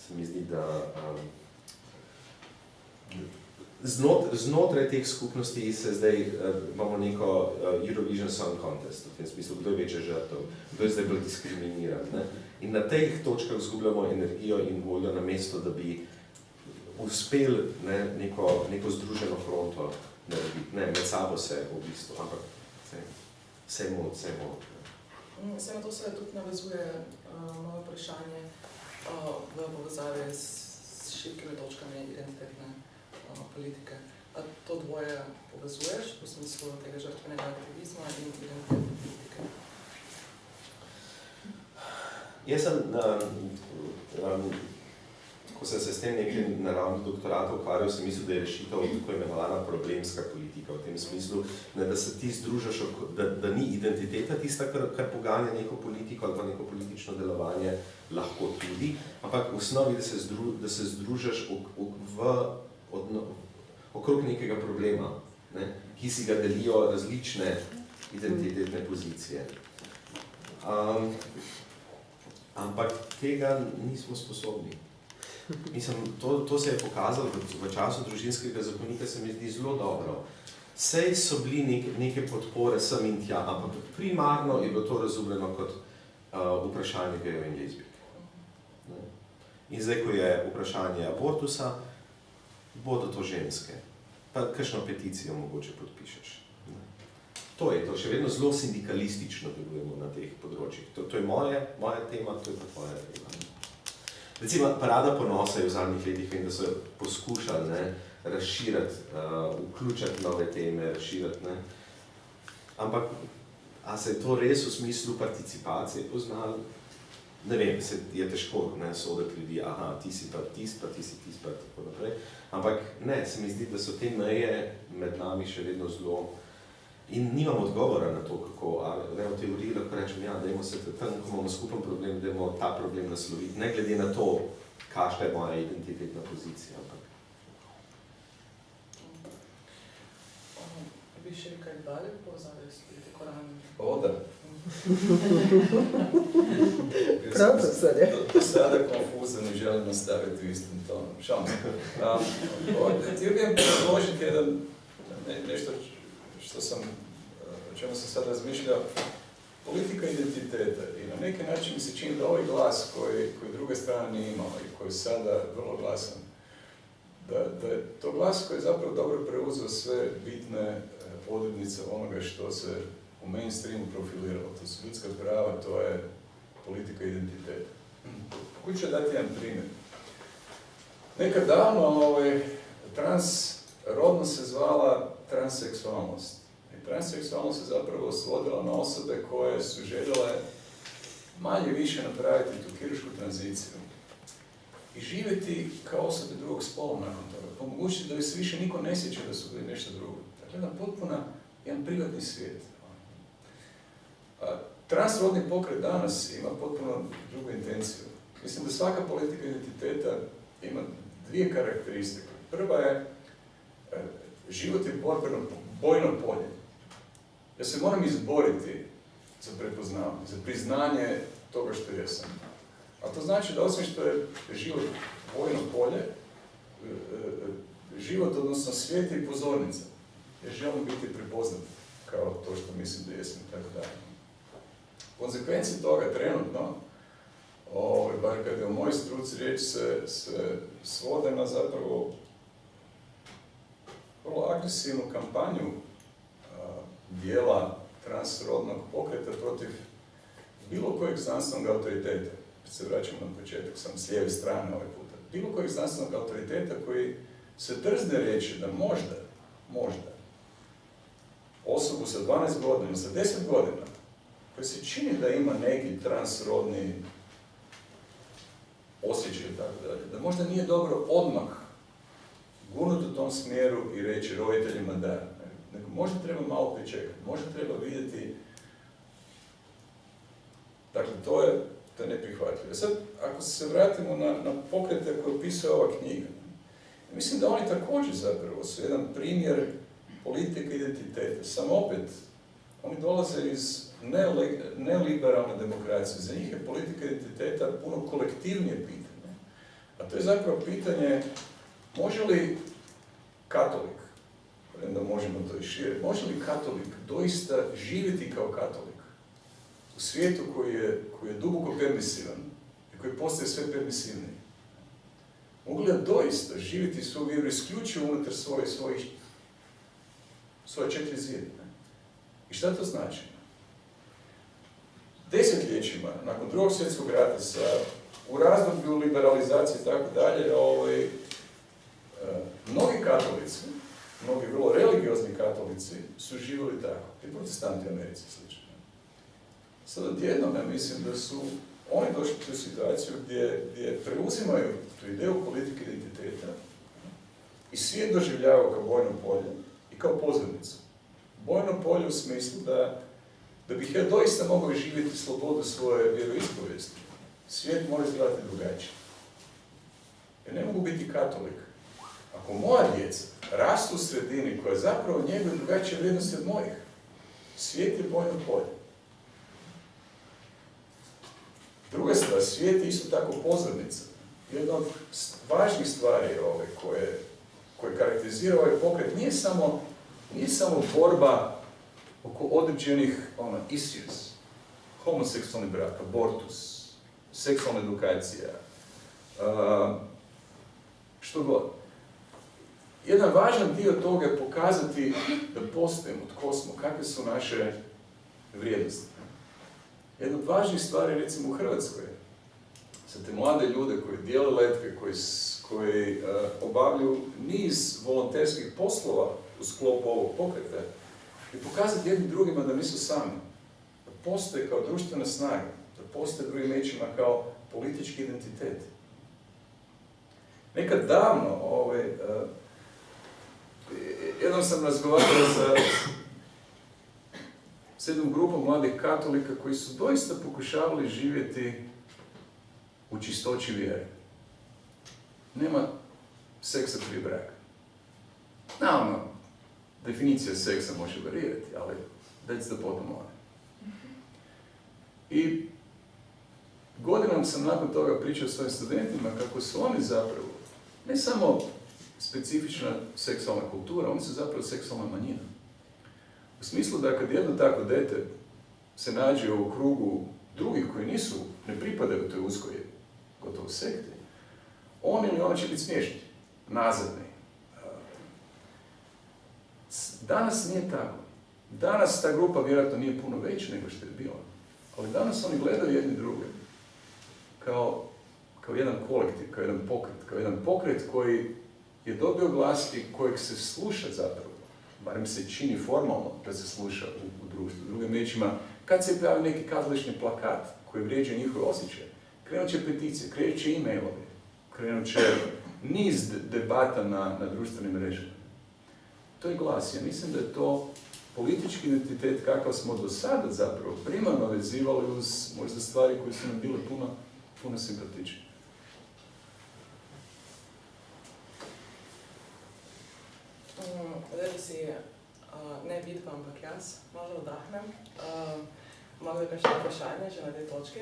Se mi zdi, da znotraj teh skupnosti se zdaj imamo neko Eurovision Song Contest, v tem smislu, kdo je večja žrtev, kdo je zdaj bolj diskriminiran. In na teh točkah zgubljamo energijo in voljo na mesto, da bi uspeli neko združeno fronto narediti, ne med sabo se v bistvu, ampak vse mod. Se na to se tudi navezuje moje vprašanje v povezavi s šibkimi točkami identitetne politike. A to dvoje povezuješ v smislu tega žrtvenega aktivizma in identitetne politike? Jaz sem, ko sem se s tem nekaj na ravni doktorata ukvarjal, sem mislil, da je rešitev tako imenovana problemska politika, v tem smislu, da se ti združaš, da ni identiteta tista, kar poganja neko politiko ali pa neko politično delovanje, lahko tudi, ampak v osnovi, da se združaš okrog nekega problema, ne, ki si ga delijo različne identitetne pozicije. Ampak tega nismo sposobni. Mislim, to se je pokazalo v času družinskega zakonika, se mi zdi zelo dobro. Sej so bili neke podpore sem in tja, ampak primarno je bilo to razumljeno kot vprašanje gejev in lezbijk. In zdaj, ko je vprašanje abortusa, bodo to ženske. Pa kakšno peticijo mogoče podpišeš. To je to, še vedno zelo sindikalistično delujemo na teh področjih. To je moja tema, to je pa tvoja tema. Recimo, Parada ponosa je v zadnjih letih, vem, da so poskušali razširiti, vključiti nove teme, razširiti. Ne? Ampak, a se je to res v smislu participacije poznali? Ne vem, je težko soditi ljudi, aha, ti si pa tist, pa ti si tist, pa tako naprej. Ampak ne, se mi zdi, da so te meje med nami še vedno zelo. In nimam odgovora na to, kako, v teoriji lahko rečem, ja, dajmo se tam, ko imamo skupen problem, dajmo ta problem nasloviti, ne glede na to, kakšna je moja identitetna pozicija. Bi še kaj dalje povezali s politiko Rani? Oda. Profesor je. To sada konfuzan i želim nastaviti u istom tonu. Šalim se. Htio bih predložiti nešto što sam, o čemu sam sad razmišljao, politika identiteta. I na neki način mi se čini da ovaj glas koji druga strana nije imala i koji je sada vrlo glasan, da je to glas koji je zapravo dobro preuzeo sve bitne odrednice onoga što se u mainstreamu profiliralo. To su ljudska prava, to je politika identiteta. Pokušat ću dati jedan primjer. Nekad davno transrodno se zvala transseksualnost. I transseksualnost se zapravo svodila na osobe koje su željele manje više napraviti tu kiruršku tranziciju i živjeti kao osobe drugog spola nakon toga. Pomogućiti da se više niko ne sjeća da su bili nešto drugo. Dakle, jedan privatni svijet. Transrodni pokret danas ima potpuno drugu intenciju. Mislim da svaka politika identiteta ima dvije karakteristike. Prva je život je bojno polje. Ja se moram izboriti za prepoznavanje, za priznanje toga što jesam. A to znači da osim što je život bojno polje, život, odnosno svijet je pozornica. Ja želim biti prepoznat kao to što mislim da jesam i tako dalje. Konsekvencije toga trenutno, bar kad je u mojoj struci riječ, se svode na zapravo vrlo agresivnu kampanju dijela transrodnog pokreta protiv bilo kojeg znanstvenog autoriteta. Se vraćamo na početak, sam s lijeve strane ovaj puta. Bilo kojeg znanstvenog autoriteta koji se drzne reći da možda osobu sa 12 godina, sa 10 godina, koji se čini da ima neki transrodni osjećaj i tako dalje, da možda nije dobro odmah gurnuti u tom smjeru i reći roditeljima da. Nego možda treba malo pričekati, možda treba vidjeti. Dakle, to je neprihvatljivo. Sad, ako se vratimo na pokrete koje opisuje ova knjiga, mislim da oni također zapravo su jedan primjer politike identiteta. Samo opet, oni dolaze iz neliberalne demokracije. Za njih je politika identiteta puno kolektivnije pitanje. A to je zapravo pitanje, može li katolik, da možemo to i šire, može li katolik doista živjeti kao katolik u svijetu koji je duboko permisivan i koji postaje sve permisivniji? mogli doista živjeti svoju vjeru isključivo unutar svoje 4 zida. I šta to znači? Desetljećima, nakon Drugog svjetskog rata, u razdoblju liberalizacije i tako dalje, mnogi katolici, mnogi vrlo religiozni katolici su živjeli tako, i protestanti u Americi slično. Sad odjednom, ja mislim da su oni došli u tu situaciju gdje preuzimaju tu ideju politike identiteta i svijet doživljavaju kao bojno polje i kao pozornicu. Bojno polje u smislu da bih ja doista mogao živjeti slobodu svoje vjeroispovijesti. Svijet mora izgledati drugačije. Ja ne mogu biti katolik. Ako moja djeca rastu u sredini koja zapravo njeguje drugačije vrijednosti od mojih, svijet je bojno polje. Druga stvar, svijet je isto tako pozornica. Jedna od važnih stvari koje karakterizira ovaj pokret nije samo borba oko određenih issues, homoseksualni brak, abortus, seksualna edukacija, što god. Jedan važan dio toga je pokazati da postojimo, tko smo, kakve su naše vrijednosti. Jedna od važnih stvari, recimo u Hrvatskoj, za te mlade ljude koji dijele letke, koji obavljaju niz volonterskih poslova u sklopu ovog pokreta, i pokazati jednim drugima da nisu sami, da postoje kao društvena snaga, da postoje drugim riječima kao politički identitet. Nekad davno, jednom sam razgovarao s jednom grupom mladih katolika koji su doista pokušavali živjeti u čistoći vjere. Nema seksa prije braka. Naravno, definicija seksa može varirati, ali that's the bottom line. I godinama sam nakon toga pričao svojim studentima kako su oni zapravo, ne samo specifična seksualna kultura, oni su zapravo seksualna manjina. U smislu da kad jedno tako dete se nađe u krugu drugih koji ne pripadaju toj uskoj gotovo sekti, on ili ona će biti smiješni, nazadni. Danas nije tako. Danas ta grupa vjerojatno nije puno veća nego što je bila. Ali danas oni gledaju jedni druge kao jedan kolektiv, kao jedan pokret koji je dobio glas i kojeg se sluša zapravo. Barem se čini formalno da se sluša u društvu. Drugim riječima, kad se pojavi neki kazališni plakat koji vrijeđa njihove osjećaje, krenut će peticije, krenut će e-mailovi, krenut će niz debata na društvenim mrežama. To je glas. Ja mislim da je to politički identitet kakav smo do sada zapravo primarno vezivali uz možda stvari koje su nam bile puno simpatične. Zdaj, da si ne vidva, ampak jaz malo vdahnem. Malo je kakšno vprašanje že na tej točki?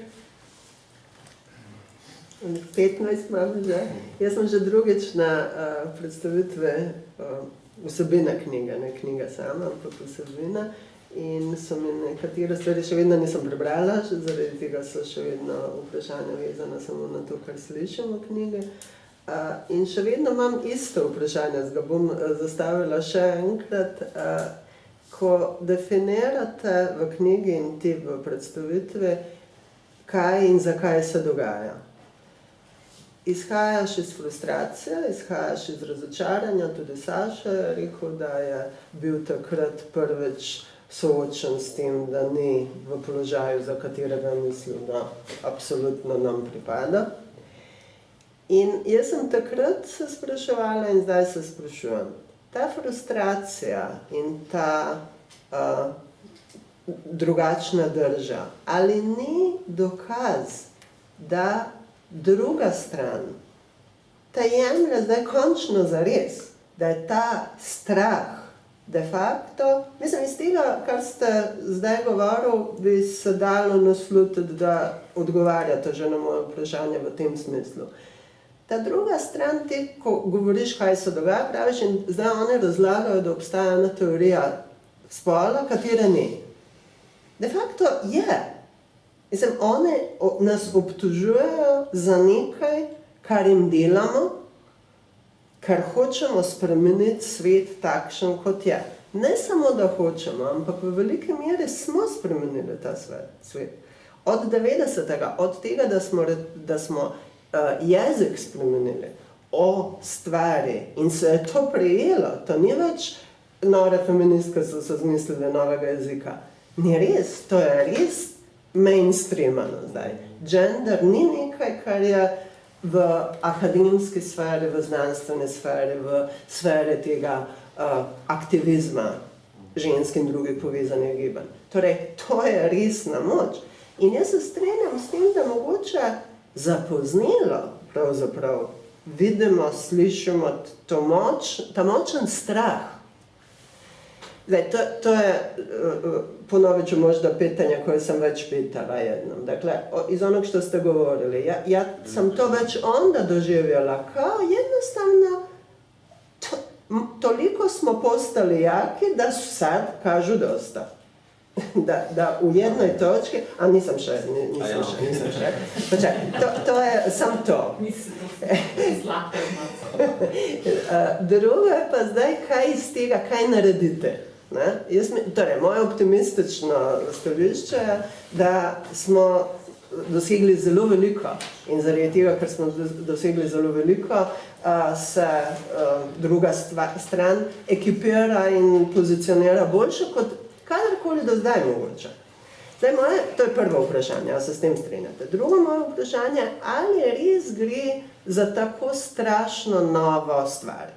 15 imam že. Jaz sem že drugič na predstavitve vsebine knjige, ne knjiga sama, ampak vsebina. In so mi nekatere stvari še vedno nisem prebrala, zaradi tega so še vedno vprašanja vezana samo na to, kar slišim v knjigi. In še vedno imam isto vprašanje, ga bom zastavila še enkrat. Ko definirate v knjigi in ti v predstavitvi, kaj in zakaj se dogaja. Izhajaš iz frustracije, izhajaš iz razočaranja, tudi Saša je rekel, da je bil takrat prvič soočen s tem, da ni v položaju, za katerega mislil, da absolutno nam pripada. In jaz sem takrat se spraševala in zdaj se sprašujem. Ta frustracija in ta drugačna drža, ali ni dokaz, da druga stran te jemlje zdaj končno zares, da je ta strah de facto, mislim, iz tega, kar ste zdaj govorili, bi se dalo naslutiti, da odgovarjate že na moje vprašanje v tem smislu. Ta druga stran, ti, ko govoriš, kaj se dogaja, praviš, in zdaj oni razlagajo, da obstaja ena teorija spola, katere ni. De facto je. Mislim, oni nas obtožujejo za nekaj, kar jim delamo, ker hočemo spremeniti svet takšen, kot je. Ne samo, da hočemo, ampak v veliki meri smo spremenili ta svet. Od 90. od tega, da smo jezik spremenili o stvari in se je to prijelo, to ni več nore feministke so zmislili novega jezika. Ni res, to je res mainstreamano zdaj. Gender ni nekaj, kar je v akademski sferi, v znanstveni sferi, v sferi tega aktivizma žensk in drugih povezanih gibanj. Torej, to je resna moč. In jaz se strinjam s tem, da mogoče zapoznelo pravzaprav vidimo, slišimo ta močen strah. Zdaj, to je, ponovit ću možda pitanje koje sam već pitala jednom. Dakle, iz onog što ste govorili, ja sam to već onda doživjela kao jednostavno, toliko smo postali jaki da su sad kažu dosta. Da u jednoj točki, a nisam še. To je sam to. Drugo je pa zdaj, kaj iz tega, kaj naredite. Torej, moje optimistično stališče je, da smo dosegli zelo veliko in zaradi tega, ker smo dosegli zelo veliko, se druga stran ekipira in pozicionira boljše kot kadarkoli do zdaj mogoče. Zdaj to je prvo vprašanje, a se s tem strinjate. Drugo moje vprašanje, ali res gre za tako strašno novo stvar.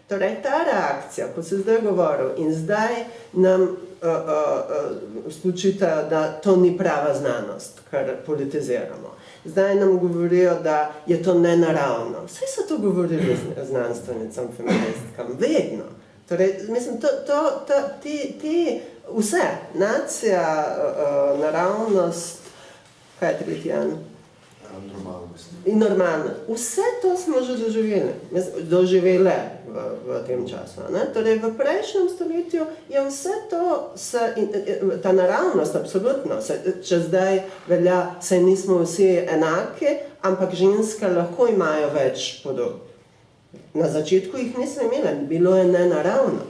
Torej, ta reakcija, ko se zdaj govoril in zdaj nam spočitajo, da to ni prava znanost, kar politiziramo. Zdaj nam govorijo, da je to nenaravno. Vse so to govorili znanstvenicam, feministkam, vedno. Torej, mislim, vse, nacija, naravnost, kaj je tretji Jan? Normalnost. In normalnost. Vse to smo že doživele v tem času. Ne? Torej, v prejšnjem stoletju je vse to, ta naravnost, absolutno, če zdaj velja, saj nismo vsi enaki, ampak ženske lahko imajo več podob. Na začetku jih niso imeli, bilo je nenaravno.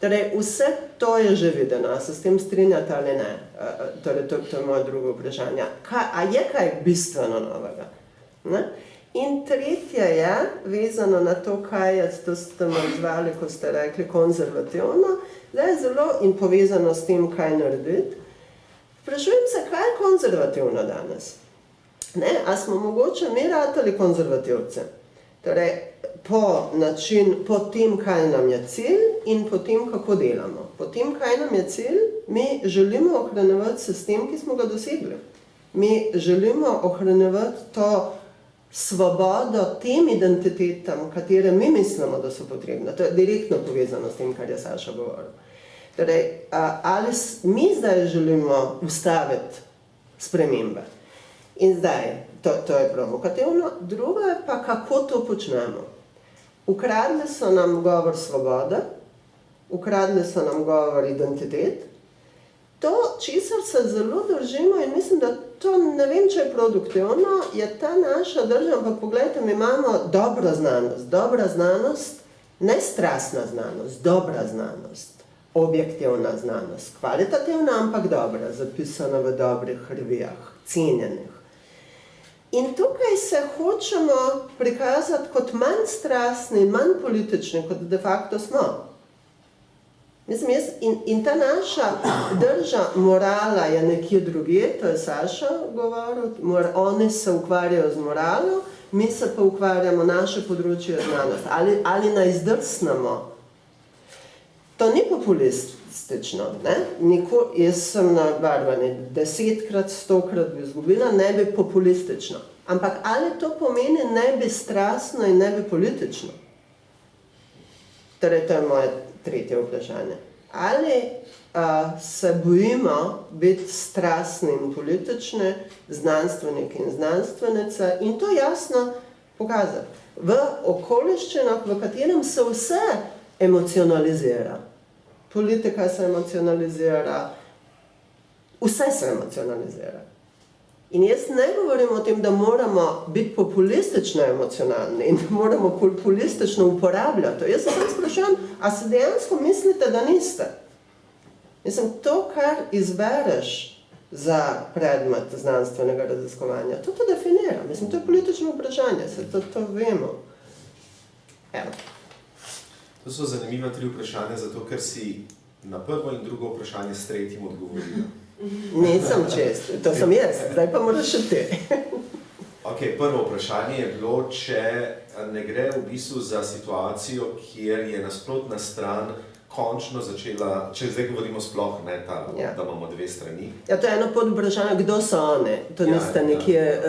Torej, vse to je že videno, a se s tem strinjate ali ne? Torej, to je moje drugo vprašanje. A je kaj bistveno novega? Ne? In tretje je, vezano na to, kaj je, to ste me zvali, ko ste rekli, konzervativno, da je zelo in povezano s tem, kaj narediti. Vprašujem se, kaj je konzervativno danes? Ne? A smo mogoče mi ratali konzervativce? Torej, po tem, kaj nam je cilj in po tem, kako delamo. Po tem, kaj nam je cilj, mi želimo ohranjevati sistem, ki smo ga dosegli. Mi želimo ohranjevati to svobodo tem identitetam, katere mi mislimo, da so potrebne. To je direktno povezano s tem, kar je Saša govoril. Torej, ali mi zdaj želimo ustaviti spremembe? In zdaj, to je provokativno. Drugo je pa, kako to počnemo. Ukradli so nam govor svobode, ukradli so nam govor identitet. To, česar se zelo držimo in mislim, da to ne vem, če je produktivno, je ta naša drža, ampak pogledajte, mi imamo dobra znanost, ne strastna znanost, dobra znanost, objektivna znanost, kvalitativna, ampak dobra, zapisana v dobrih revijah, cenjenih. In tukaj se hočemo prikazati kot manj strastni, manj politični, kot de facto smo. Mislim, in ta naša drža morala je nekje drugje, to je Saša govoril, oni se ukvarjajo z moralo, mi se pa ukvarjamo naše področje znanosti. Ali naj zdrsnemo? To ni populistično, ne? Jaz sem na Barbani 10-krat, 100-krat bi izgubila, ne bi populistično. Ampak ali to pomeni ne bi strastno in ne bi politično? Torej, to je moje tretje vprašanje. Ali se bojimo biti strastni in politični, znanstveniki in znanstvenice in to jasno pokazati. V okoliščinah, v katerem se vse emocionalizira. Politika se emocionalizira, vse se emocionalizira. In jaz ne govorim o tem, da moramo biti populistično emocionalni in da moramo populistično uporabljati. Jaz se samo sprašujem, a se dejansko mislite, da niste? Mislim, to, kar izbereš za predmet znanstvenega raziskovanja, to definira. Mislim, to je politično vprašanje, to vemo. Evo. To so zanimiva 3 vprašanja, zato ker si na prvo in drugo vprašanje s tretjim odgovorila. Nisem čest, to sem jaz, zdaj pa moraš še ti. Ok, prvo vprašanje je bilo, če ne gre v bistvu za situacijo, kjer je nasprotna stran končno začela, če zdaj govorimo sploh, ne, da imamo 2 strani. Ja, to je eno pod vprašanje, kdo so one? To niste nekje,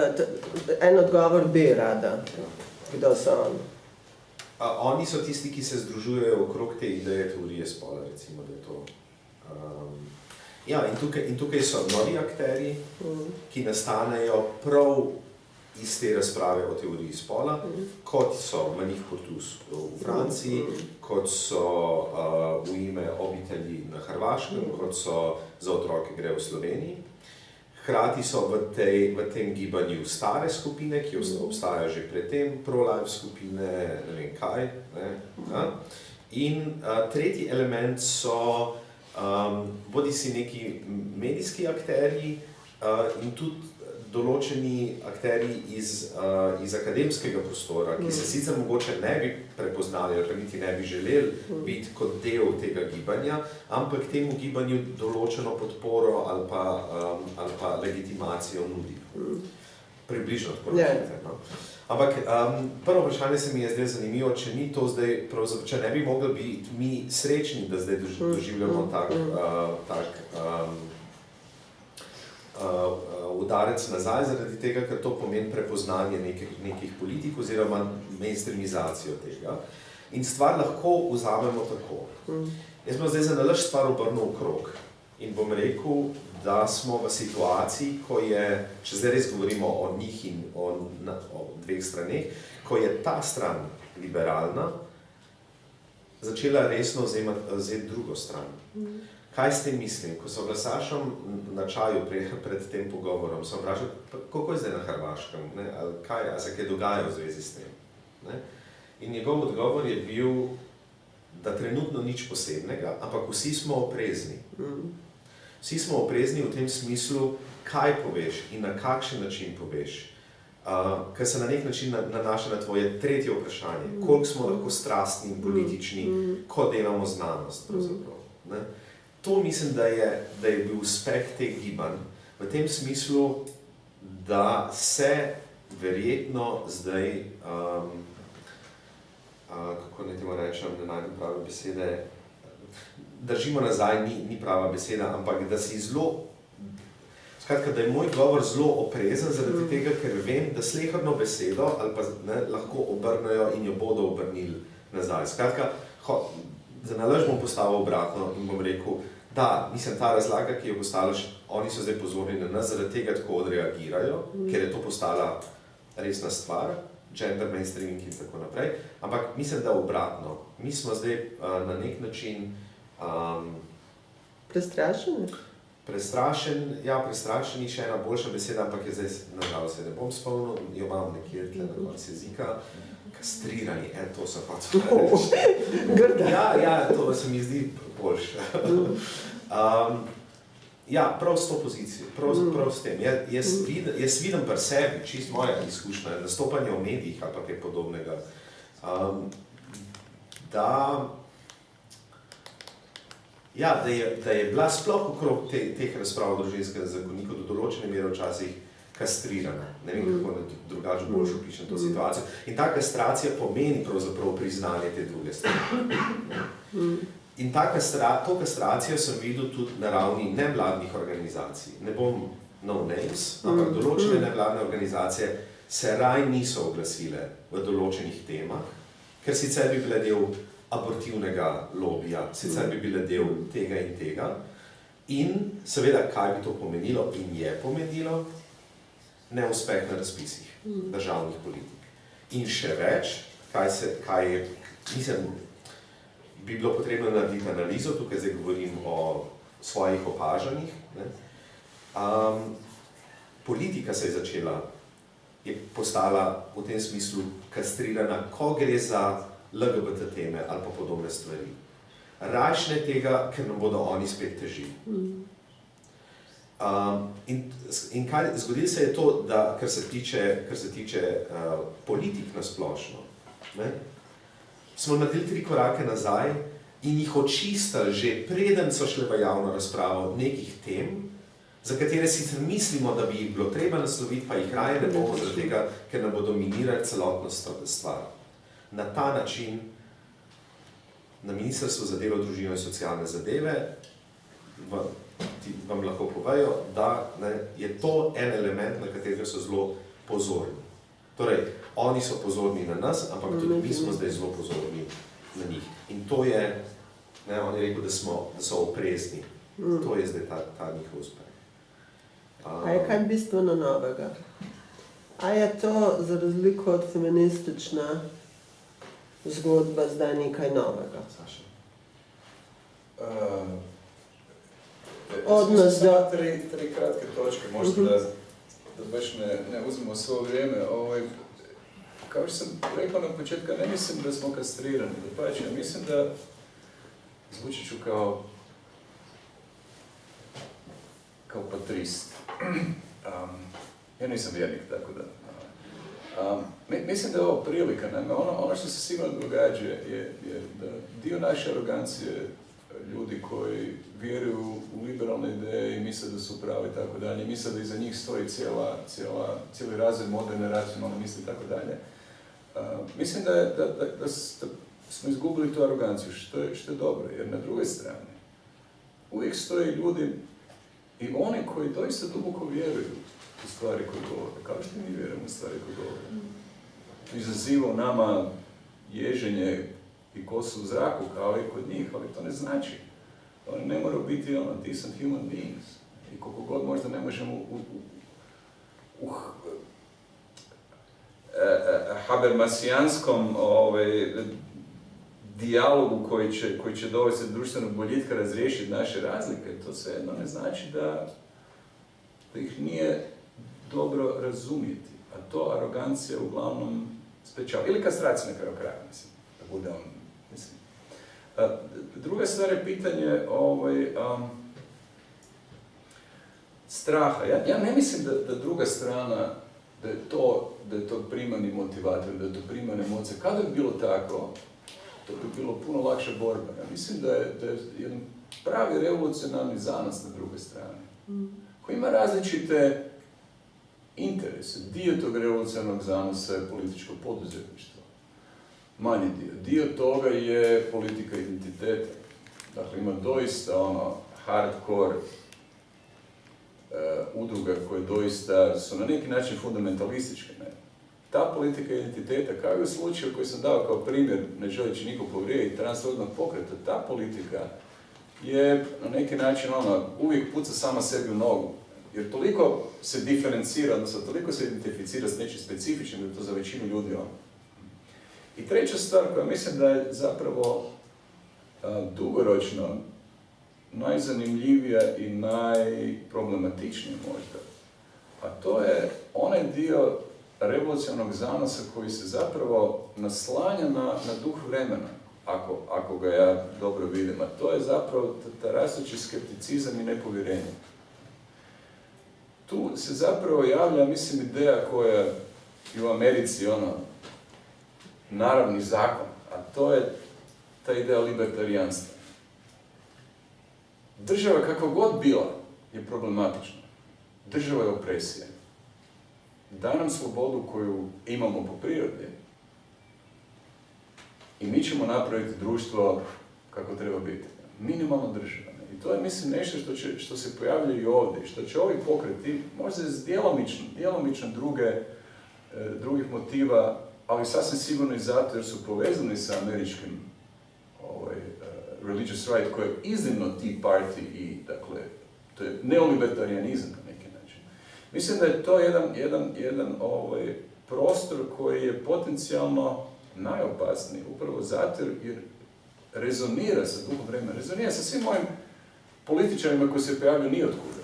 en odgovor bi rada, kdo so oni. Oni so tisti, ki se združujejo okrog te ideje teorije spola, recimo, da je to. Ja, in tukaj so novi akteri, ki nastanejo prav iz te razprave o teoriji spola, kot so Manif Portus v Franciji, kot so v ime obitelji na Hrvaškem, kot so Za otroke gre v Sloveniji. Hkrati so v tem gibanju stare skupine, ki obstajajo že predtem, pro-life skupine, ne vem kaj. Ne? In tretji element so bodi si neki medijski akteri in tudi določeni akteri iz akademskega prostora, ki se sicer mogoče ne bi prepoznali ali pa niti ne bi želeli biti kot del tega gibanja, ampak temu gibanju določeno podporo ali pa legitimacijo nudi. Približno tako rečete. No? Ampak prvo vprašanje se mi je zdaj zanimivo, če ni to zdaj, če ne bi mogli biti mi srečni, da zdaj doživljamo tak udarec nazaj, zaradi tega, ker to pomeni prepoznanje nekih politik oziroma mainstreamizacijo tega. In stvar lahko vzamemo tako. Jaz bom zdaj za nalašč stvar obrnil okrog in bom rekel, da smo v situaciji, ko je, če zdaj res govorimo o njih in o 2 straneh, ko je ta stran liberalna začela resno vzeti drugo stran. Kaj s tem mislim? Ko so glasašom na čaju pred tem pogovorom, sem vprašal, kako je zdaj na Hrvaškem, ne? Ali se kaj dogaja v zvezi s tem. Ne? In njegov odgovor je bil, da trenutno nič posebnega, ampak vsi smo oprezni. Vsi smo oprezni v tem smislu, kaj poveš in na kakšen način poveš. Ker se na nek način nanaša na tvoje tretje vprašanje, koliko smo lahko strastni in politični, ko delamo znanost, pravzaprav. Ne? To mislim, da je bil uspeh teh gibanj v tem smislu, da se verjetno zdaj, kako naj temu rečem, ne najdem prave besede, držimo nazaj, ni prava beseda, ampak da si zelo, skratka, da je moj govor zelo oprezen zaradi tega, ker vem, da sleherno besedo ali pa lahko obrnejo in jo bodo obrnili nazaj. Skratka, za nalašč bom postavil obratno in bom rekel, da, mislim, ta razlaga, ki jo postavljaš, oni so zdaj pozorni na nas, zaradi tega tako odreagirajo, ker je to postala resna stvar, gender mainstreaming in tako naprej, ampak mislim, da obratno. Mi smo zdaj na nek način prestrašeni? Prestrašeni, še ena boljša beseda, ampak je zdaj, nažalost, se ne bom spomnil, jo imam nekje tle na koncu jezika, kastrirani, to so pa Grda. Ja, to se mi zdi boljše. Ja, prav s to pozicijo, prav s tem. Jaz vidim pri sebi, čist moja izkušnja, nastopanje v medijih ali pa kaj podobnega, da je bila sploh okrog teh razprav o družinskem zakoniku do določene mere včasih kastrirana. Ne vem, kako drugače boljše opišem to situacijo. In ta kastracija pomeni pravzaprav priznanje te druge strani. In to kastracijo sem videl tudi na ravni nevladnih organizacij. Ne bom no names, ampak določene nevladne organizacije se raj niso oglasile v določenih temah, ker sicer bi bile del abortivnega lobija, sicer bi bile del tega in tega. In seveda, kaj bi to pomenilo in je pomenilo, neuspeh na razpisih državnih politik. In še več, mislim, bi bilo potrebno narediti analizo, tukaj zdaj govorim o svojih opažanjih. politika se je začela, je postala v tem smislu kastrirana, ko gre za LGBT teme ali pa podobne stvari. Rajšne tega, ker nam bodo oni spet težili. In kaj, zgodilo se je to, da kar se tiče politik na splošno, ne, smo naredili 3 korake nazaj in jih očistili že preden so šle v javno razpravo nekih tem, za katere sicer mislimo, da bi jih bilo treba nasloviti, pa jih raje ne bomo zaradi tega, ker nam bodo minirali celotno stvar. Na ta način na Ministrstvu za delo, družino in socialne zadeve vam lahko povejo, da ne, je to en element, na katerega so zelo pozorni. Torej, oni so pozorni na nas, ampak tudi mi smo zdaj zelo pozorni na njih. In to je, ne, on je rekel, da so oprezni. To je zdaj ta njihov uspeh. A je kaj bistveno novega? A je to, za razliko od feministična zgodba, zdaj nekaj novega? Saša? Odnos do... Tri kratke točke, možda da baš ne uzmemo svoje vrijeme. Kao što sam rekao na početku, ne mislim da smo kastrirani, dapače, ja mislim da zvučit ću kao patrist. Ja nisam vjernik, tako da. Mislim da je ovo prilika, naime, ono što se sigurno događa je da dio naše arogancije, ljudi koji vjeruju u liberalne ideje i misle da su pravi i tako dalje, misle da iza njih stoji cijeli razred moderne, racionalne misli i tako dalje. Mislim da smo izgubili tu aroganciju, što je dobro, jer na drugoj strani uvijek stoje ljudi i oni koji doista duboko vjeruju u stvari koje govore, kao što mi vjerujemo u stvari koje govore. Izazivao nama ježenje i kosu u zraku kao i kod njih, ali to ne znači. Oni ne moraju biti decent human beings. I koliko god možda ne možemo u habermasijanskom dijalogu koji će dovesti do društvenog boljitka razriješiti naše razlike, to svejedno ne znači da ih nije dobro razumjeti. A to arogancija uglavnom sprečava. Ili kastracija na kraju kraja, mislim, da bude on, mislim. Druga stvar je pitanje straha. Ja ne mislim da druga strana, da je to primarni motivator, da je to primarna emocija. Kada bi bilo tako, to bi bilo puno lakša borba. Ja mislim da je jedan pravi revolucionarni zanos na druge strane, koji ima različite interese. Dio tog revolucionarnog zanosa je političko poduzetništvo. Manji dio. Dio toga je politika identiteta. Dakle, ima doista hardcore udruga koje doista su na neki način fundamentalističke. Ne? Ta politika identiteta, kao i u slučaju koji sam dao kao primjer, ne želeći nikog povrijediti, transrodnog pokreta, ta politika je na neki način uvijek puca sama sebi u nogu. Jer toliko se diferencira, odnosno toliko se identificira s nečim specifičnim, da je to za većinu ljudi I treća stvar koja mislim da je zapravo dugoročno najzanimljivija i najproblematičnija možda, a to je onaj dio revolucionarnog zanosa koji se zapravo naslanja na duh vremena, ako ga ja dobro vidim, a to je zapravo ta rastući skepticizam i nepovjerenje. Tu se zapravo javlja, mislim, ideja koja je i u Americi naravni zakon, a to je ta ideja libertarijanstva. Država kakva god bila je problematična. Država je opresija. Da nam slobodu koju imamo po prirodi i mi ćemo napraviti društvo kako treba biti. Minimalna država. I to je, mislim, nešto što se pojavlja i ovdje, što će ovi pokreti, možda iz djelomično drugih motiva, ali sasvim sigurno i zato jer su povezani sa američkim religious right, koji je iznimno Tea Party i, dakle, to je neolibertarijanizam na neki način. Mislim da je to jedan prostor koji je potencijalno najopasniji, upravo zato jer rezonira sa duhom vremena, rezonira sa svim mojim političarima koji se pojavljaju nijotkuda.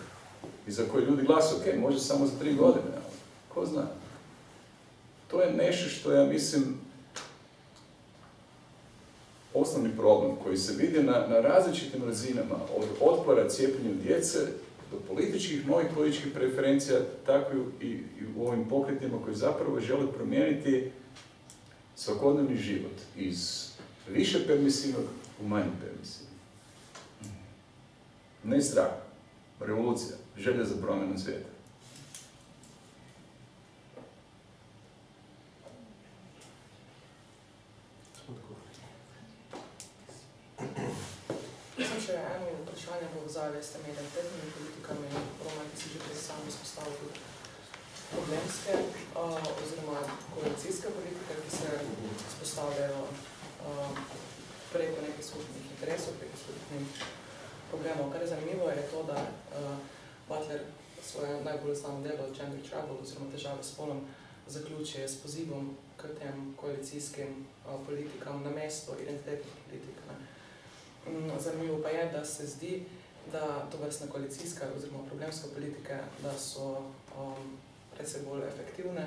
i za koje ljudi glasuju, ok, može samo za 3 godine, ali ko zna. To je nešto što ja mislim osnovni problem koji se vidi na različitim razinama, od otpora cijepljenju djece do političkih, novih političkih preferencija, tako i u ovim pokretima koji zapravo žele promijeniti svakodnevni život iz više permisivnog u manje permisivnog. Ne strah, revolucija, želja za promjenu svijeta. Sem še eno vprašanje povezave s temi identitetnimi politikami, Roman, ki si že prej sam izpostavil tudi problemske oziroma koalicijske politike, ki se izpostavljajo preko nekih skupnih interesov, preko skupnih problemov. Kar je zanimivo je to, da Butler svoje najbolj znano delo Gender Trouble oziroma težave s spolom zaključuje s pozivom k tem koalicijskim politikam na mesto identitetnih politik. Zanimivo pa je, da se zdi, da tovrstne koalicijske oziroma problemske politike, da so predvsej bolj efektivne,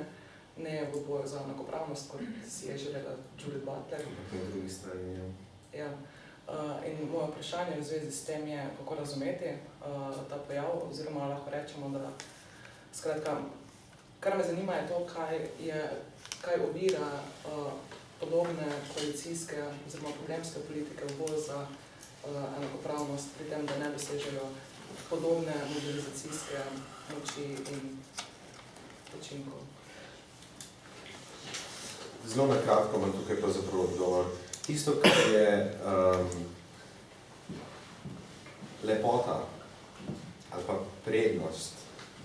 ne v boju za enakopravnost, kot si je želela Judith Butler. Na drugi strani, ja. In moje vprašanje v zvezi s tem je, kako razumeti ta pojav, oziroma lahko rečemo, da skratka, kar me zanima je to, kaj ovira podobne koalicijske oziroma problemske politike v boju za enakopravnost, pri tem, da ne dosežejo podobne mobilizacijske moči in učinkov. Zelo na kratko imam tukaj pravzaprav odgovor. Tisto, kar je lepota ali pa prednost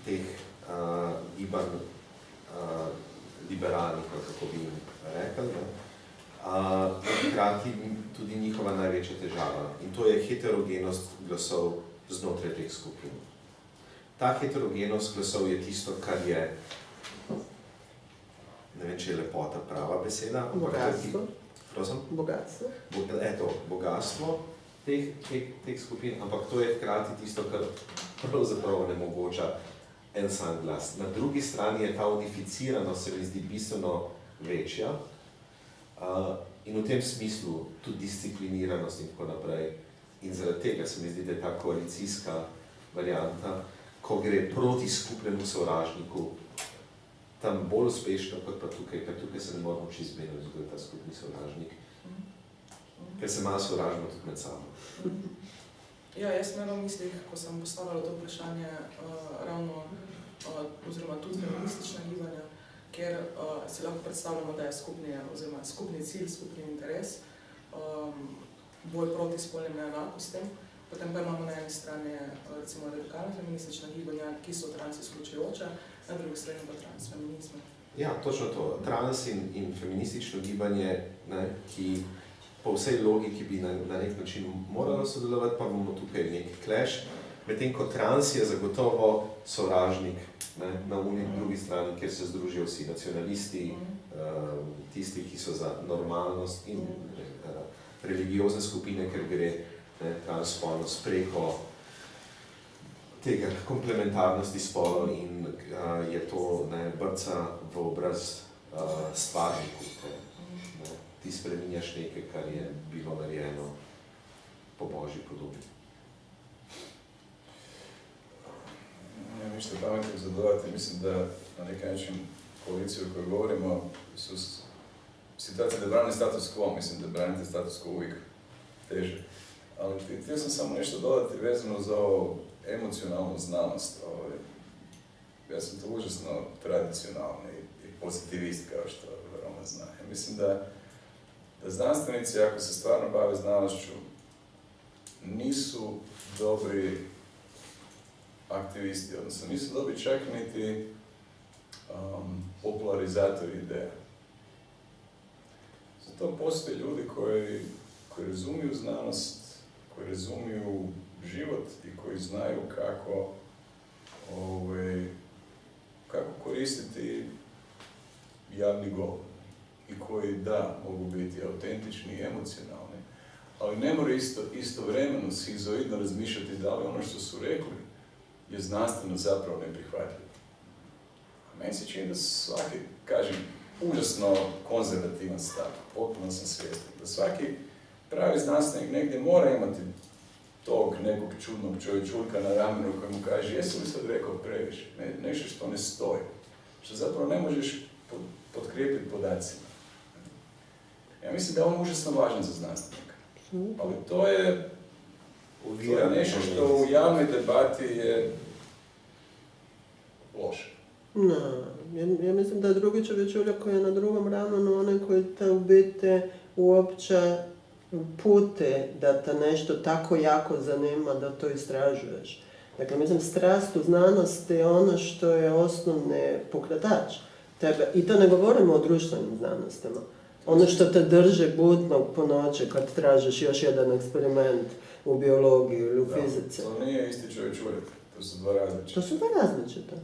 teh gibanj liberalnih, kako bi jim rekli, je hkrati tudi njihova največja težava. In to je heterogenost glasov znotraj teh skupin. Ta heterogenost glasov je tisto, kar je, ne vem, če je lepota prava beseda. Bogatstvo. Prosim? Bogatstvo. Eto, bogatstvo teh skupin, ampak to je hkrati tisto, kar pravzaprav onemogoča en sam glas. Na drugi strani je ta unificiranost, se mi zdi, bistveno večja in v tem smislu tudi discipliniranost in tako naprej. In zaradi tega se mi zdi, da je ta koalicijska varianta, ko gre proti skupnemu sovražniku, tam bolj uspešno kot pa tukaj, ker tukaj se ne moramo čisto zmeniti, kdo je ta skupni sovražnik. Ker se malo sovražimo tudi med sabo. Ja, jaz sem imela v mislih, ko sem postavila to vprašanje, ravno, oziroma tudi feministična gibanja, kjer si lahko predstavljamo, da je skupni cilj, skupni interes, boj proti spolnim neenakostim. Potem pa imamo na eni strani recimo radikalna feministična gibanja, ki so trans izključujoča, na drugi strani pa transfeminizme. Ja, točno to. Trans in feministično gibanje, ne, ki po vsej logiki bi na nek način moralo sodelovati, pa bomo tukaj neki clash. Medtem ko trans je zagotovo sovražnik, ne, na drugi strani, kjer se združijo vsi nacionalisti, tisti, ki so za normalnost in religiozne skupine, ker gre transspolnost preko tega komplementarnosti spolov in je to brca v obraz stvarniku. Ti spreminjaš nekaj, kar je bilo narejeno po Božji podobi. Ja, ništa pametno za dodati. Mislim, da na neki način koaliciju o kojoj govorimo su situacije da brane status quo. Mislim da branite status quo uvijek teže. Ali htio sam samo nešto dodati vezano za ovo emocionalnu znanost. Ja sam to užasno tradicionalni i pozitivist, kao što Roman zna. Ja mislim da znanstvenici, ako se stvarno bave znanošću, nisu dobri aktivisti, odnosno nisu dobri čak niti popularizatori ideja. Zato postoje ljudi koji razumiju znanost, koji razumiju život i koji znaju kako koristiti javni govor i koji mogu biti autentični i emocionalni, ali ne moraju istovremeno schizoidno razmišljati da li ono što su rekli je znanstveno zapravo neprihvatljivo. A meni se čini da svaki, kažem, užasno konzervativan stav, potpuno sam svjestan, da svaki pravi znanstvenik negdje mora imati tog nekog čudnog čovječulka na ramenu koji mu kaže jesi li sad rekao previše, nešto što ne stoji, što zapravo ne možeš potkrijepiti podacima. Ja mislim da je on užasno važan za znanstvenika, ali to je nešto što u javnoj debati je loše. No, ja mislim da je drugi čovječuljak koji je na drugom ramenu onaj koji te u biti uopće pute da te nešto tako jako zanima da to istražuješ. Dakle, mislim, strast u znanosti je ono što je osnovni pokretač tebe. I to ne govorimo o društvenim znanostima. Ono što te drže budnog po noći kad tražiš još jedan eksperiment u biologiji ili u fizici. To nije isti čovječuljak, to su dva različita. To su dva različita.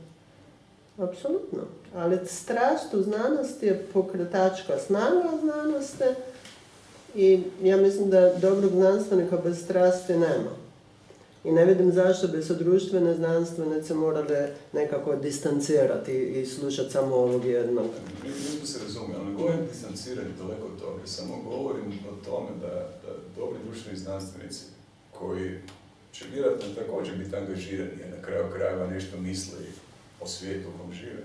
Apsolutno. Ali strast u znanosti je pokretačka snaga znanosti i ja mislim da dobrog znanstvenika bez strasti nema. I ne vidim zašto bi se društvene znanstvenice morale nekako distancirati i slušati samo ovog jednog. Nismo se razumije, ali ne govorim distancirati daleko od toga, samo govorim o tome da dobri društveni znanstvenici koji će vjerojatno također biti angažirani, jer na kraju krajeva nešto misle o svijetu u kom žive,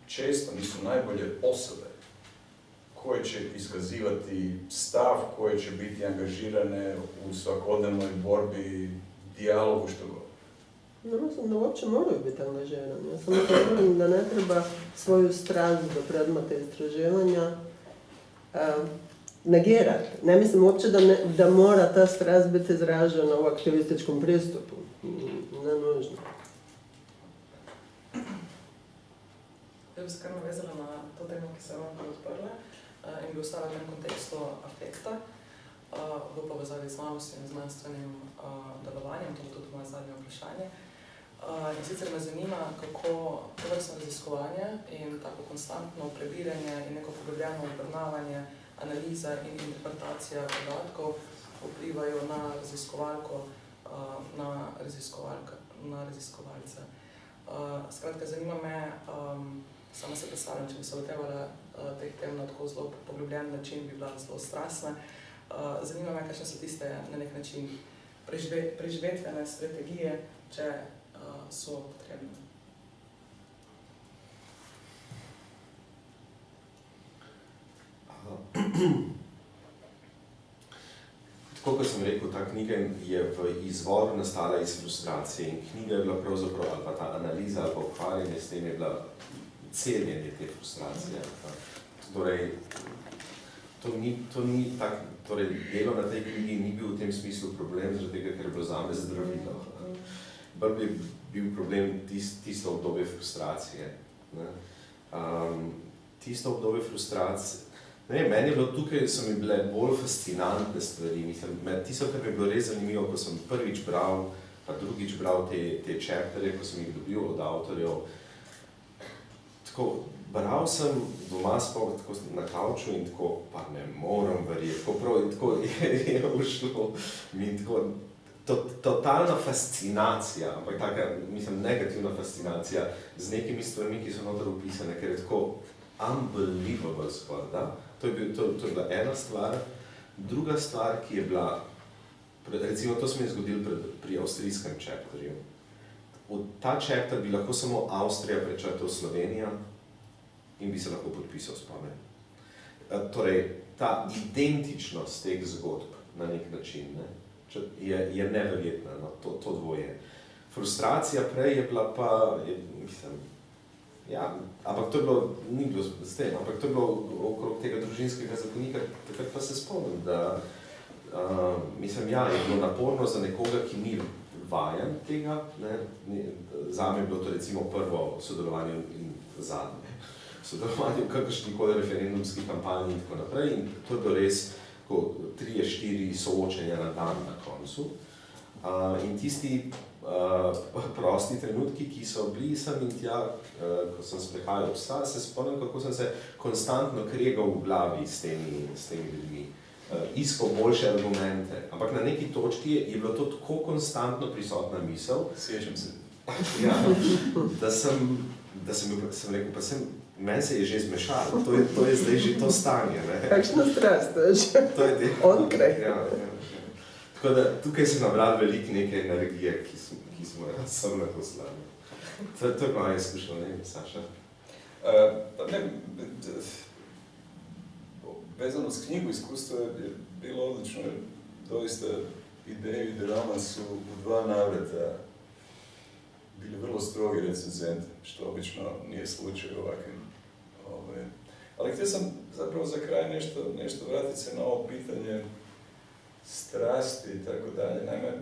često nisu najbolje osobe koje će iskazivati stav, koje će biti angažirane u svakodnevnoj borbi, dijalogu, što god. No, mislim da uopće moraju biti angažirani. Ja samo govorim da ne treba svoju strast do predmeta istraživanja negirati. Ne mislim uopće da mora ta strast biti izražena u aktivističkom pristupu. Ne nužno. Ja bi se kar navezala na to temo, ki se je vam odprla in bi ostala v tem kontekstu afekta v povezavi z znanostjo in znanstvenim delovanjem, to je tudi moje zadnje vprašanje. In sicer me zanima, kako tovrstno raziskovanje in tako konstantno prebiranje in neko poglobljeno obravnavanje, analiza in interpretacija podatkov vplivajo na raziskovalko, na raziskovalce. Skratka, zanima me, sama se predstavljam, če bi se lotevala teh tem na tako zelo poglobljen način, bi bila zelo strastna. Zanima me, kakšne so tiste na nek način preživetvene strategije, če so potrebne. Tako kot sem rekel, ta knjiga je v izvoru nastala iz frustracije in knjiga je bila pravzaprav, ali pa ta analiza ali pa ukvarjanje s tem je bila celjenje te frustracije. Torej, torej, delo na tej knjigi ni bil v tem smislu problem, zaradi tega, ker je bilo zame zdravilo. Bolj bi bil problem tisto obdobje frustracije. Tisto obdobje frustracije, meni je bilo tukaj, so mi bile bolj fascinantne stvari. Mislim, tisto, kar mi je bilo res zanimivo, ko sem prvič bral, pa drugič bral te chapterje, ko sem jih dobil od avtorjev. Tako, bral sem doma sploh tako na kavču in tako, pa ne moram verjeti, tako je ušlo mi tako, totalna fascinacija, ampak taka, mislim, negativna fascinacija z nekimi stvarmi, ki so noter opisane, ker je tako unbelievable skoraj, da? To je bila ena stvar. Druga stvar, ki je bila, recimo to se mi je zgodilo pri avstrijskem chapterju. V ta chapter bi lahko samo Avstrija prečrtal Slovenija in bi se lahko podpisal spomen. Torej, ta identičnost teh zgodb na nek način, ne, je neverjetna, no, to dvoje. Frustracija prej je bila pa, mislim, ja, ampak to je bilo, ni bilo s tem, ampak to je bilo okrog tega družinskega zakonika, takrat pa se spomnim, da mislim, ja, je bilo naporno za nekoga, ki ni vajen tega, ne, zame je bilo to recimo prvo sodelovanje in zadnje sodelovanje v kakršnikoli referendumski kampanji in tako naprej in to je bilo res 3-4 soočenja na dan na koncu. In tisti prosti trenutki, ki so bili sem in tja, ko sem sprehajal psa, se spomnim, kako sem se konstantno kregal v glavi s temi ljudmi. iskal boljše argumente, ampak na neki točki je bilo to tako konstantno prisotna misel, Sjećam se. ja, da sem rekel, pa meni se je že zmešalo, to je zdaj že to stanje. Ne? Kakšna strast, veš? To je Onkraj. Ja. Tako da tukaj se nabral veliko neke energije, ki smo jo sem na to slavili. To je moja izkušnja, ne vem, Saša. Vezano s knjigu, iskustvo je bilo odlično, jer doista ideju i roman su u 2 navrata bili vrlo strogi recenzenti, što obično nije slučaj u ovakvim. Ali htio sam zapravo za kraj nešto vratiti se na ovo pitanje strasti i tako dalje. Naime,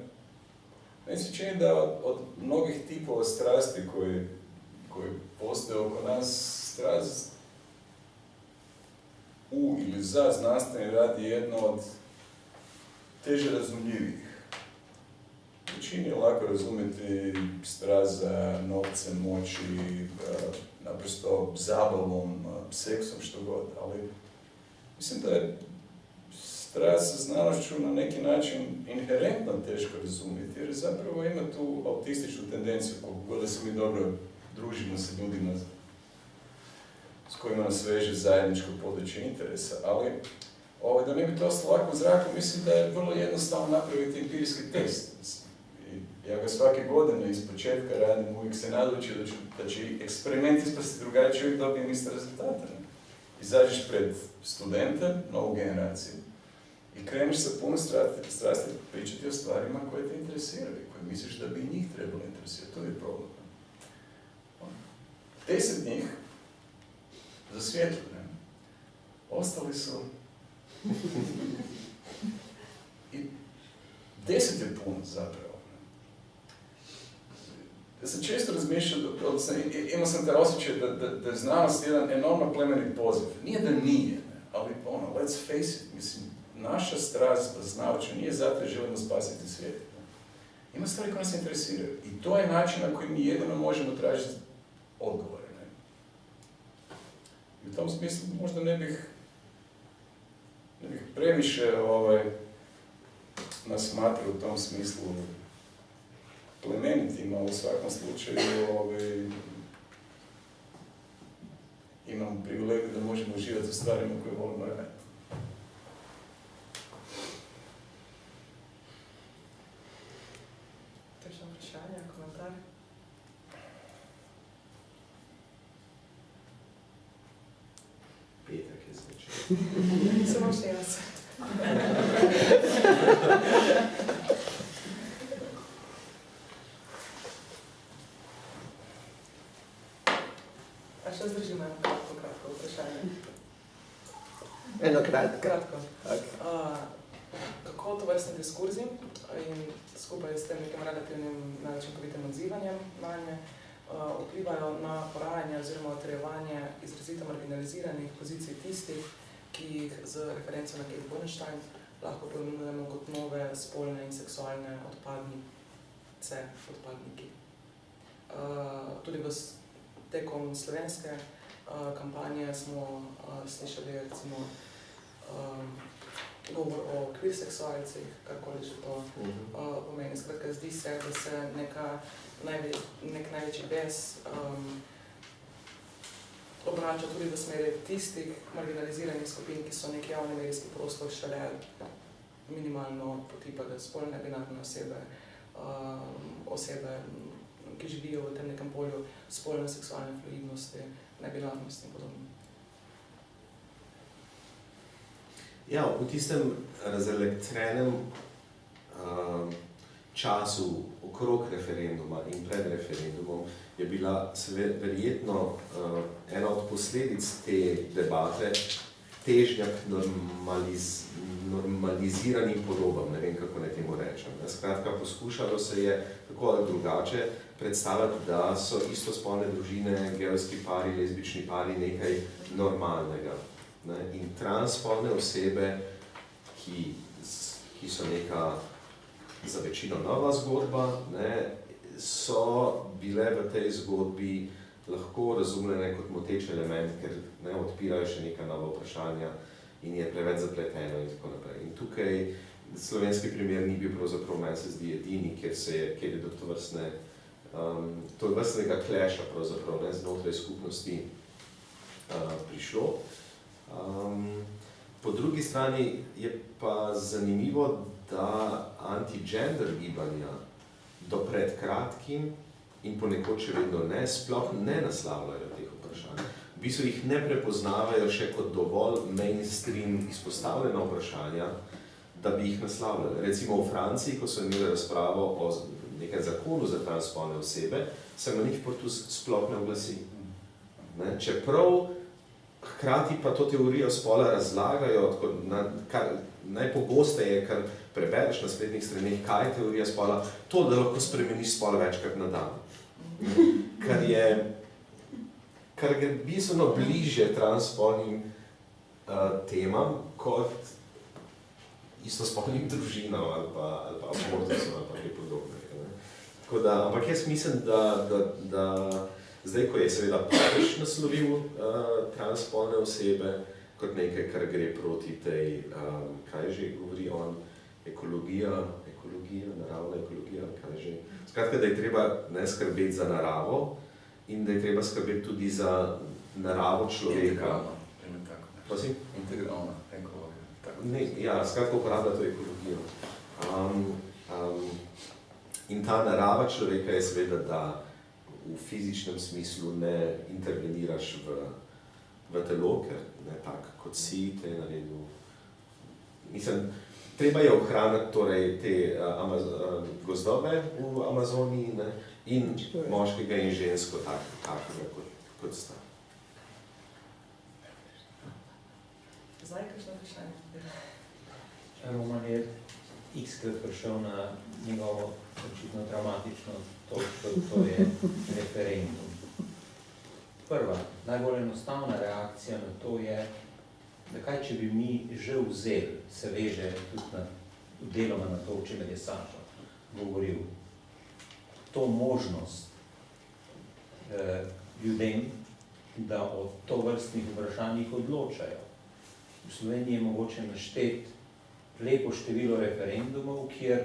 meni se čini da od mnogih tipova strasti koji postoje oko nas, strast u ili za znanstveni rad je jedno od teže razumljivih. Većini je lako razumjeti strast za novcem, moći, naprosto zabavom, seksom, što god, ali mislim da je strast sa znanošću na neki način inherentno teško razumjeti, jer zapravo ima tu autističnu tendenciju, koliko god da se mi dobro družimo sa ljudima s kojima nas veže zajedničko područje interesa, ali da ne bi to ostalo lako u zraku, mislim da je vrlo jednostavno napraviti empirijski test. I ja ga svake godine iz početka radim, uvijek se nadajući da će eksperiment ispasti drugačiji, uvijek dobijem iste rezultate. Izađeš pred studente, novu generaciju, i kreneš sa puno strasti pričati o stvarima koje te interesiraju, koje misliš da bi i njih trebalo interesirati. To je problem. 10 njih za svijetlo, ne? Ostali su... I 10 je puno zapravo. Ja sam često razmišljao, imao sam taj osjećaj da je znanost jedan enormno plemeni poziv. Nije da nije, ali let's face it, mislim, naša strast za znanošću nije zato jer želimo spasiti svijet. Ima stvari koje nas interesiraju i to je način na koji mi jedino možemo tražiti odgovore. Ne? I u tom smislu možda ne bih previše nas smatrao u tom smislu plemenitima, u svakom slučaju imamo privilegiju da možemo uživati u stvarima koje volimo raditi. Težno vprašanje, komentar? Petek je zvečer. Samo še jaz. A še zdržim eno kratko vprašanje. Eno kratko. Kratko. Okay. Kako to vrstni diskurzi in skupaj s tem nekim relativnim neučinkovitim odzivanjem na nje vplivajo na porajanje oziroma utrjevanje izrazito marginaliziranih pozicij tistih, ki jih z referenco na Kate Bornstein lahko pojmenujemo kot nove spolne in seksualne odpadnice, odpadniki. Tudi tekom slovenske kampanje smo slišali recimo govor o queer seksualcih, karkoli že to pomeni. Skratka, zdi se, da se nek največji bes obrača tudi v smeri tistih marginaliziranih skupin, ki so nek javni medijski prostor šele minimalno potipale spolne binarne osebe, ki živijo v tem nekem polju spolne seksualne fluidnosti, nebinarnosti in podobno. Ja, v tistem razelektrenem času okrog referenduma in pred referendumom je bila verjetno ena od posledic te debate težnja k normaliziranim podobam, ne vem, kako naj temu rečem. Skratka, poskušalo se je tako ali drugače predstavljati, da so istospolne družine, gejevski pari, lezbični pari nekaj normalnega. In transspolne osebe, ki so neka za večino nova zgodba, so bile v tej zgodbi lahko razumljene kot moteč element, ker odpirajo še neka nova vprašanja in je preveč zapleteno in tako naprej. In tukaj slovenski primer ni bil pravzaprav, meni se zdi, edini, kjer je do tovrstnega kleša pravzaprav, ne, znotraj skupnosti prišlo. Po drugi strani je pa zanimivo, da anti-gender gibanja do pred kratkim in ponekod še vedno ne, sploh ne naslavljajo teh vprašanj. V bistvu jih ne prepoznavajo še kot dovolj mainstream izpostavljena vprašanja, da bi jih naslavljali. Recimo v Franciji, ko so imeli razpravo o nekem zakonu za transspolne osebe, se Manif pour tous sploh ne oglasi. Ne? Čeprav hkrati pa to teorijo spola razlagajo, najpogosteje, kar prebereš na spletnih straneh, kaj je teorija spola, to, da lahko spremeniš spol večkrat na dan. Kar gre bistveno bližje transspolnim temam kot istospolnim družinam ali pa abortusom ali pa kaj podobnega. Tako da, ampak jaz mislim, da zdaj, ko je seveda papež naslovil transspolne osebe kot nekaj, kar gre proti tej, kaj že govori on, ekologija, naravna ekologija, kaj že. Skratka, da je treba ne skrbeti za naravo in da je treba skrbeti tudi za naravo človeka. Prosim? Integralna ekologija. Ne, ja, skratka uporablja to ekologijo. In ta narava človeka je seveda, da v fizičnem smislu ne interveniraš v telo, ker ne tak, kot si te naredil. Mislim, treba je ohraniti torej te gozdove v Amazoniji, ne, in moškega in žensko takega kot sta. Zdaj, kakšno vprašanje? Roman je x-krat prišel na njegovo očitno dramatično točko, to je referendum. Prva, najbolj enostavna reakcija na to je, da kaj, če bi mi že vzeli, se veže tudi deloma na to, o čemer je Sašo govoril, to možnost ljudem, da o tovrstnih vprašanjih odločajo. V Sloveniji je mogoče našteti lepo število referendumov, kjer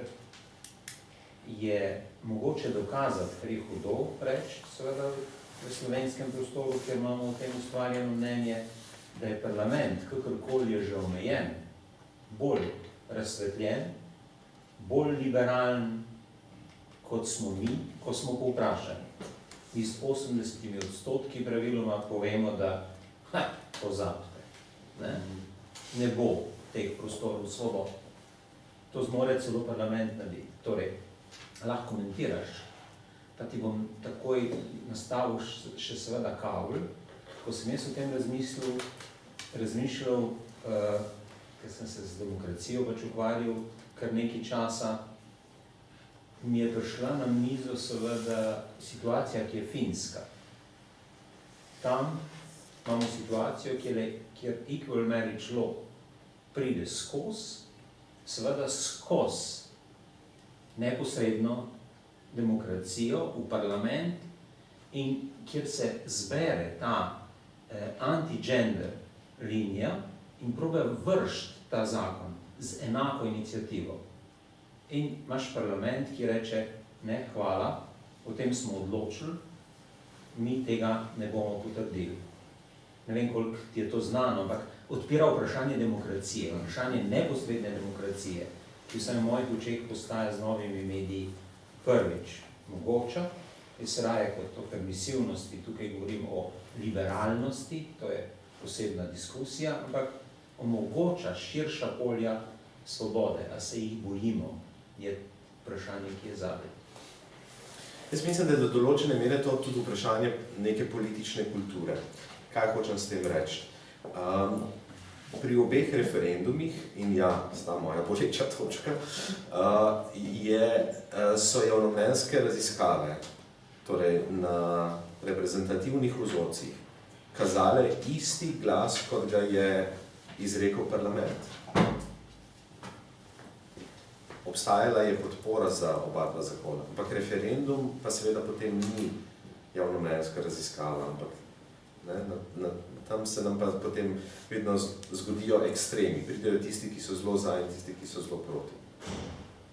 je mogoče dokazati, kar je hudo reči, seveda v slovenskem prostoru, ker imamo v tem ustvarjeno mnenje, da je parlament, kakorkoli je že omejen, bolj razsvetljen, bolj liberalen, kot smo mi, ko smo povprašani. Mi s 80% praviloma povemo, da pozabite, ne bo teh prostorov svobod. To zmore celo parlament narediti. Torej, lahko komentiraš, pa ti bom takoj nastavil še seveda kavl, ko sem jaz o tem razmišljal, ker sem se z demokracijo pač ukvarjal kar nekaj časa, mi je prišla na mizo seveda situacija, ki je Finska. Tam imamo situacijo, kjer equal marriage law pride skozi, seveda skozi neposredno demokracijo v parlament in kjer se zbere ta anti-gender linija in proba vršiti ta zakon z enako inicijativo. In imaš parlament, ki reče, ne, hvala, o tem smo odločili, mi tega ne bomo potrdili. Ne vem, koliko ti je to znano, ampak odpira vprašanje demokracije, vprašanje neposredne demokracije, ki vsaj v mojih očeh postaja z novimi mediji prvič mogoča, jaz raje kot o permisivnosti, tukaj govorim o liberalnosti, to je posebna diskusija, ampak omogoča širša polja svobode, a se jih bojimo, je vprašanje, ki je zadaj. Jaz mislim, da je do določene mere to tudi vprašanje neke politične kulture. Kaj hočem s tem reči? Pri obeh referendumih, in ja, sta moja boleča točka, so javnomnenjske raziskave, torej na reprezentativnih vzorcih, kazale isti glas, kot ga je izrekel parlament. Obstajala je podpora za oba dva zakona, ampak referendum pa seveda potem ni javnomnenjska raziskava, ampak na Tam se nam pa potem vedno zgodijo ekstremi. Pridejo tisti, ki so zelo za in tisti, ki so zelo proti.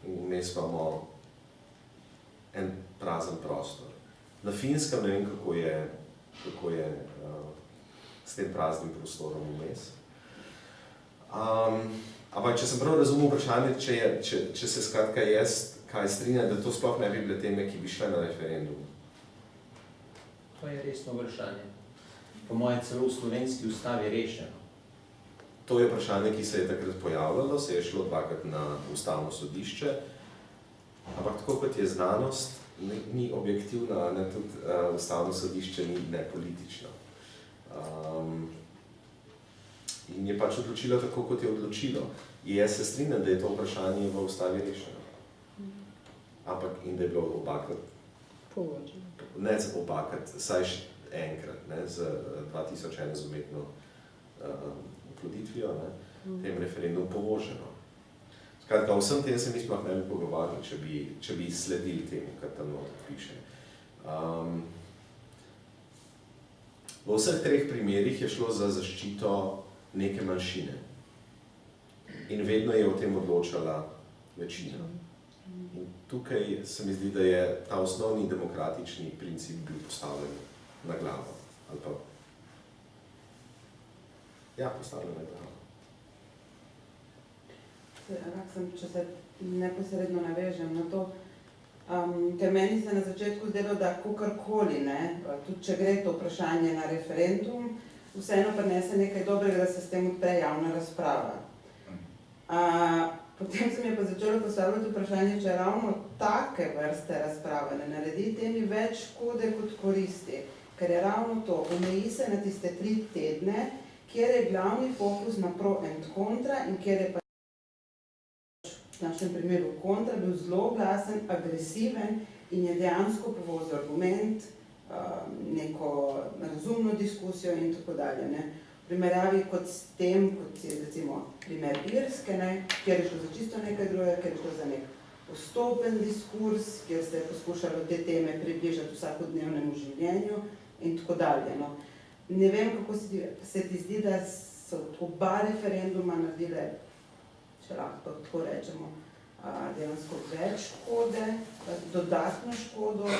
In vmes imamo en prazen prostor. Na Finskem ne vem, kako je s tem praznim prostorom vmes. Ampak, če sem prav razumel vprašanje, če se skratka jaz kaj strinjam, da to sploh ne bi bile teme, ki bi šle na referendum. To je resno vprašanje. Po mojem celo v slovenski ustavi rešeno. To je vprašanje, ki se je takrat pojavljalo, se je šlo dvakrat na ustavno sodišče, ampak tako kot je znanost, ni objektivna, ne, tudi ustavno sodišče ni nepolitično. In je pač odločilo tako, kot je odločilo. In jaz se strinjam, da je to vprašanje v ustavi rešeno. Ampak in da je bilo obakrat, ne obakrat, saj enkrat, ne, z 2001 z umetno oploditvijo, tem referendum povoženo. Skratka, o vsem tem se mi sploh ne bi pogovarjali, če bi sledili temu, kar tam noter piše. V vseh treh primerih je šlo za zaščito neke manjšine. In vedno je o tem odločala večina. In tukaj se mi zdi, da je ta osnovni demokratični princip bil postavljen na glavo. Ali pa ja, postavljen na glavo. Če se neposredno navežem na to, ker meni se na začetku zdelo, da kakorkoli, tudi če gre to vprašanje na referendum, vseeno prinese nekaj dobrega, da se s tem odpre javna razprava. Potem se mi je pa začelo postavljati vprašanje, če ravno take vrste razprave ne naredi temi več škode kot koristi, ker je ravno to, omeji se na tiste 3 tedne, kjer je glavni fokus na pro and kontra in kjer je pa v našem primeru kontra bil zelo glasen, agresiven in je dejansko povozil argument, neko razumno diskusijo in tako dalje. V primerjavi kot s tem, kot je recimo primer Irske, kjer je šlo za čisto nekaj drugega, kjer je šlo za nek postopen diskurs, kjer se je poskušalo te teme približati vsakodnevnemu življenju in tako dalje. Ne vem, kako se ti zdi, da so oba referenduma naredile, če lahko tako rečemo, dejansko več škode, dodatno škodo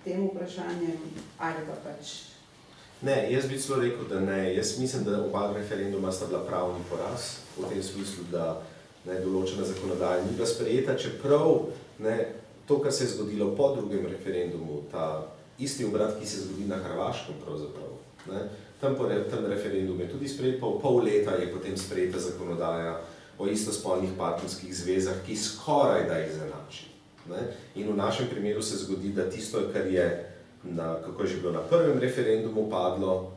tem vprašanjem, ali pa pač. Ne, jaz bi celo rekel, da ne. Jaz mislim, da oba referenduma sta bila pravni poraz, v tem smislu, da določena zakonodaja ni bila sprejeta, čeprav to, kar se je zgodilo po drugem referendumu, ta isti obrat, ki se zgodi na Hrvaškem pravzaprav, tam referendum je tudi sprejet, pa v pol leta je potem sprejeta zakonodaja o istospolnih partnerskih zvezah, ki skoraj da izenači. In v našem primeru se zgodi, da tisto, kar je kako je že bilo na prvem referendumu padlo,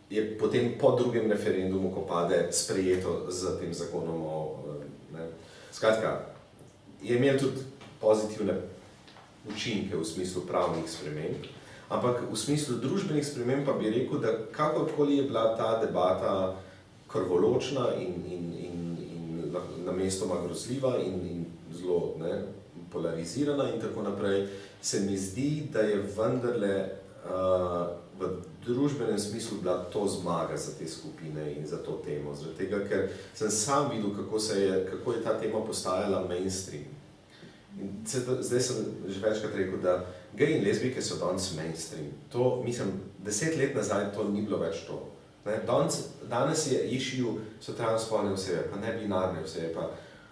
je potem po drugem referendumu, ko pade, sprejeto z tem zakonom Skratka, je imel tudi pozitivne učinke v smislu pravnih sprememb, ampak v smislu družbenih sprememb pa bi rekel, da kakorkoli je bila ta debata krvoločna in namestoma grozljiva in zelo polarizirana in tako naprej, se mi zdi, da je vendarle v družbenem smislu bila to zmaga za te skupine in za to temo. Zaradi tega, ker sem sam videl, kako je ta tema postajala mainstream. In zdaj sem že večkrat rekel, da gej in lezbijke so danes mainstream. To, mislim, 10 let nazaj to ni bilo več to. Danes je issue, so transspolne osebe, pa nebinarne osebe, pa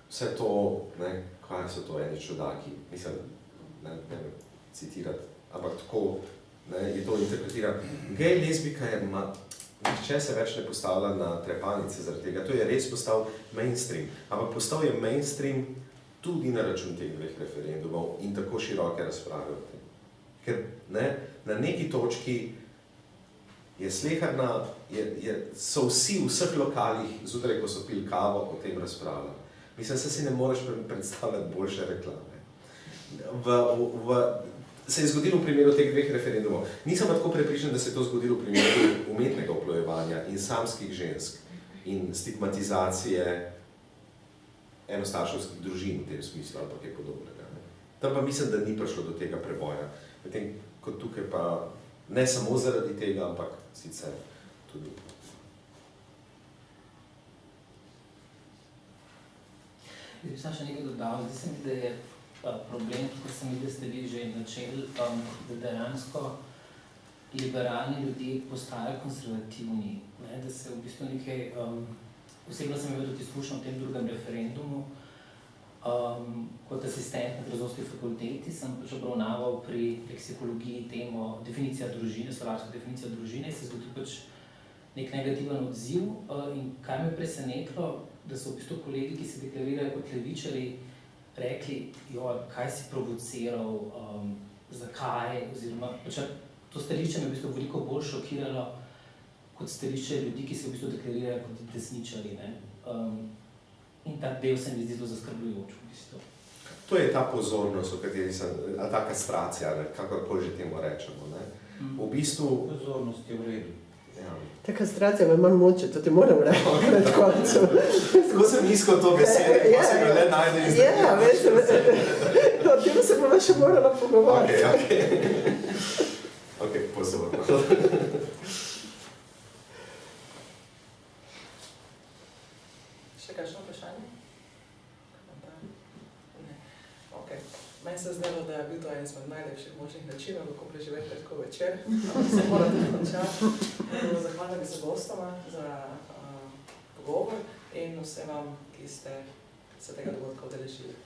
vse to, kaj so to eni čudaki, mislim, ne citirati, ampak tako je to interpretiran. Gej lezbika je, nihče se več ne postavlja na trepalnice zaradi tega, to je res postal mainstream, ampak postal je mainstream tudi na račun teh 2 referendumov in tako široke razprave o tem. Ker na neki točki je sleherna, so vsi v vseh lokalih, zjutraj, ko so pili kavo, o tem razpravljali. Mislim, se si ne moreš predstavljati boljše reklame. Se je zgodilo v primeru teh 2 referendumov. Nisem pa tako prepričan, da se je to zgodilo v primeru umetnega oplojevanja in samskih žensk in stigmatizacije enostarševskih družin v tem smislu ali pa kaj podobnega. Tam pa mislim, da ni prišlo do tega preboja. Medtem kot tukaj pa ne samo zaradi tega, ampak sicer tudi. Jaz bi samo še nekaj dodal. Zdi se mi, da je problem, kot se mi, da ste vi že načeli, da dejansko liberalni ljudje postajajo konservativni, ne? Da se v bistvu nekaj, osebno sem imel tudi izkušnjo v tem drugem referendumu, kot asistent na Filozofski fakulteti sem pač obravnaval pri leksikologiji temo definicija družine, slovarska definicija družine, se zgodi pač nek negativen odziv in kaj me je presenetilo, da so v bistvu kolegi, ki se deklarirajo kot levičarji, rekli, kaj si provociral, zakaj, oziroma pač to stališče me je v bistvu veliko bolj šokiralo kot stališče ljudi, ki se v bistvu deklarirajo kot desničarji, ne. In ta del se mi zdi zelo zaskrbljujoč v bistvu. To je ta pozornost, o kateri sem, ta kastracija, kakorkoli že temu rečemo, ne. V bistvu... Pozornost je v redu. Ja. Ta kastracija me malo muči, to ti moram reči pred koncem. Tako sem iskal to besedo, pa sem jo le najde iz Ja, veš, o tem se bomo še morala pogovarjati. Ok, pozorno. Še kakšno vprašanje? Ne. Ok. Meni se zdelo, da je bil to en izmed najlepših možnih načinov, kako preživeti tako večer. Se mora tudi končati. Zahvalila bi se gostoma za pogovor in vsem vam, ki ste se tega dogodka udeležili.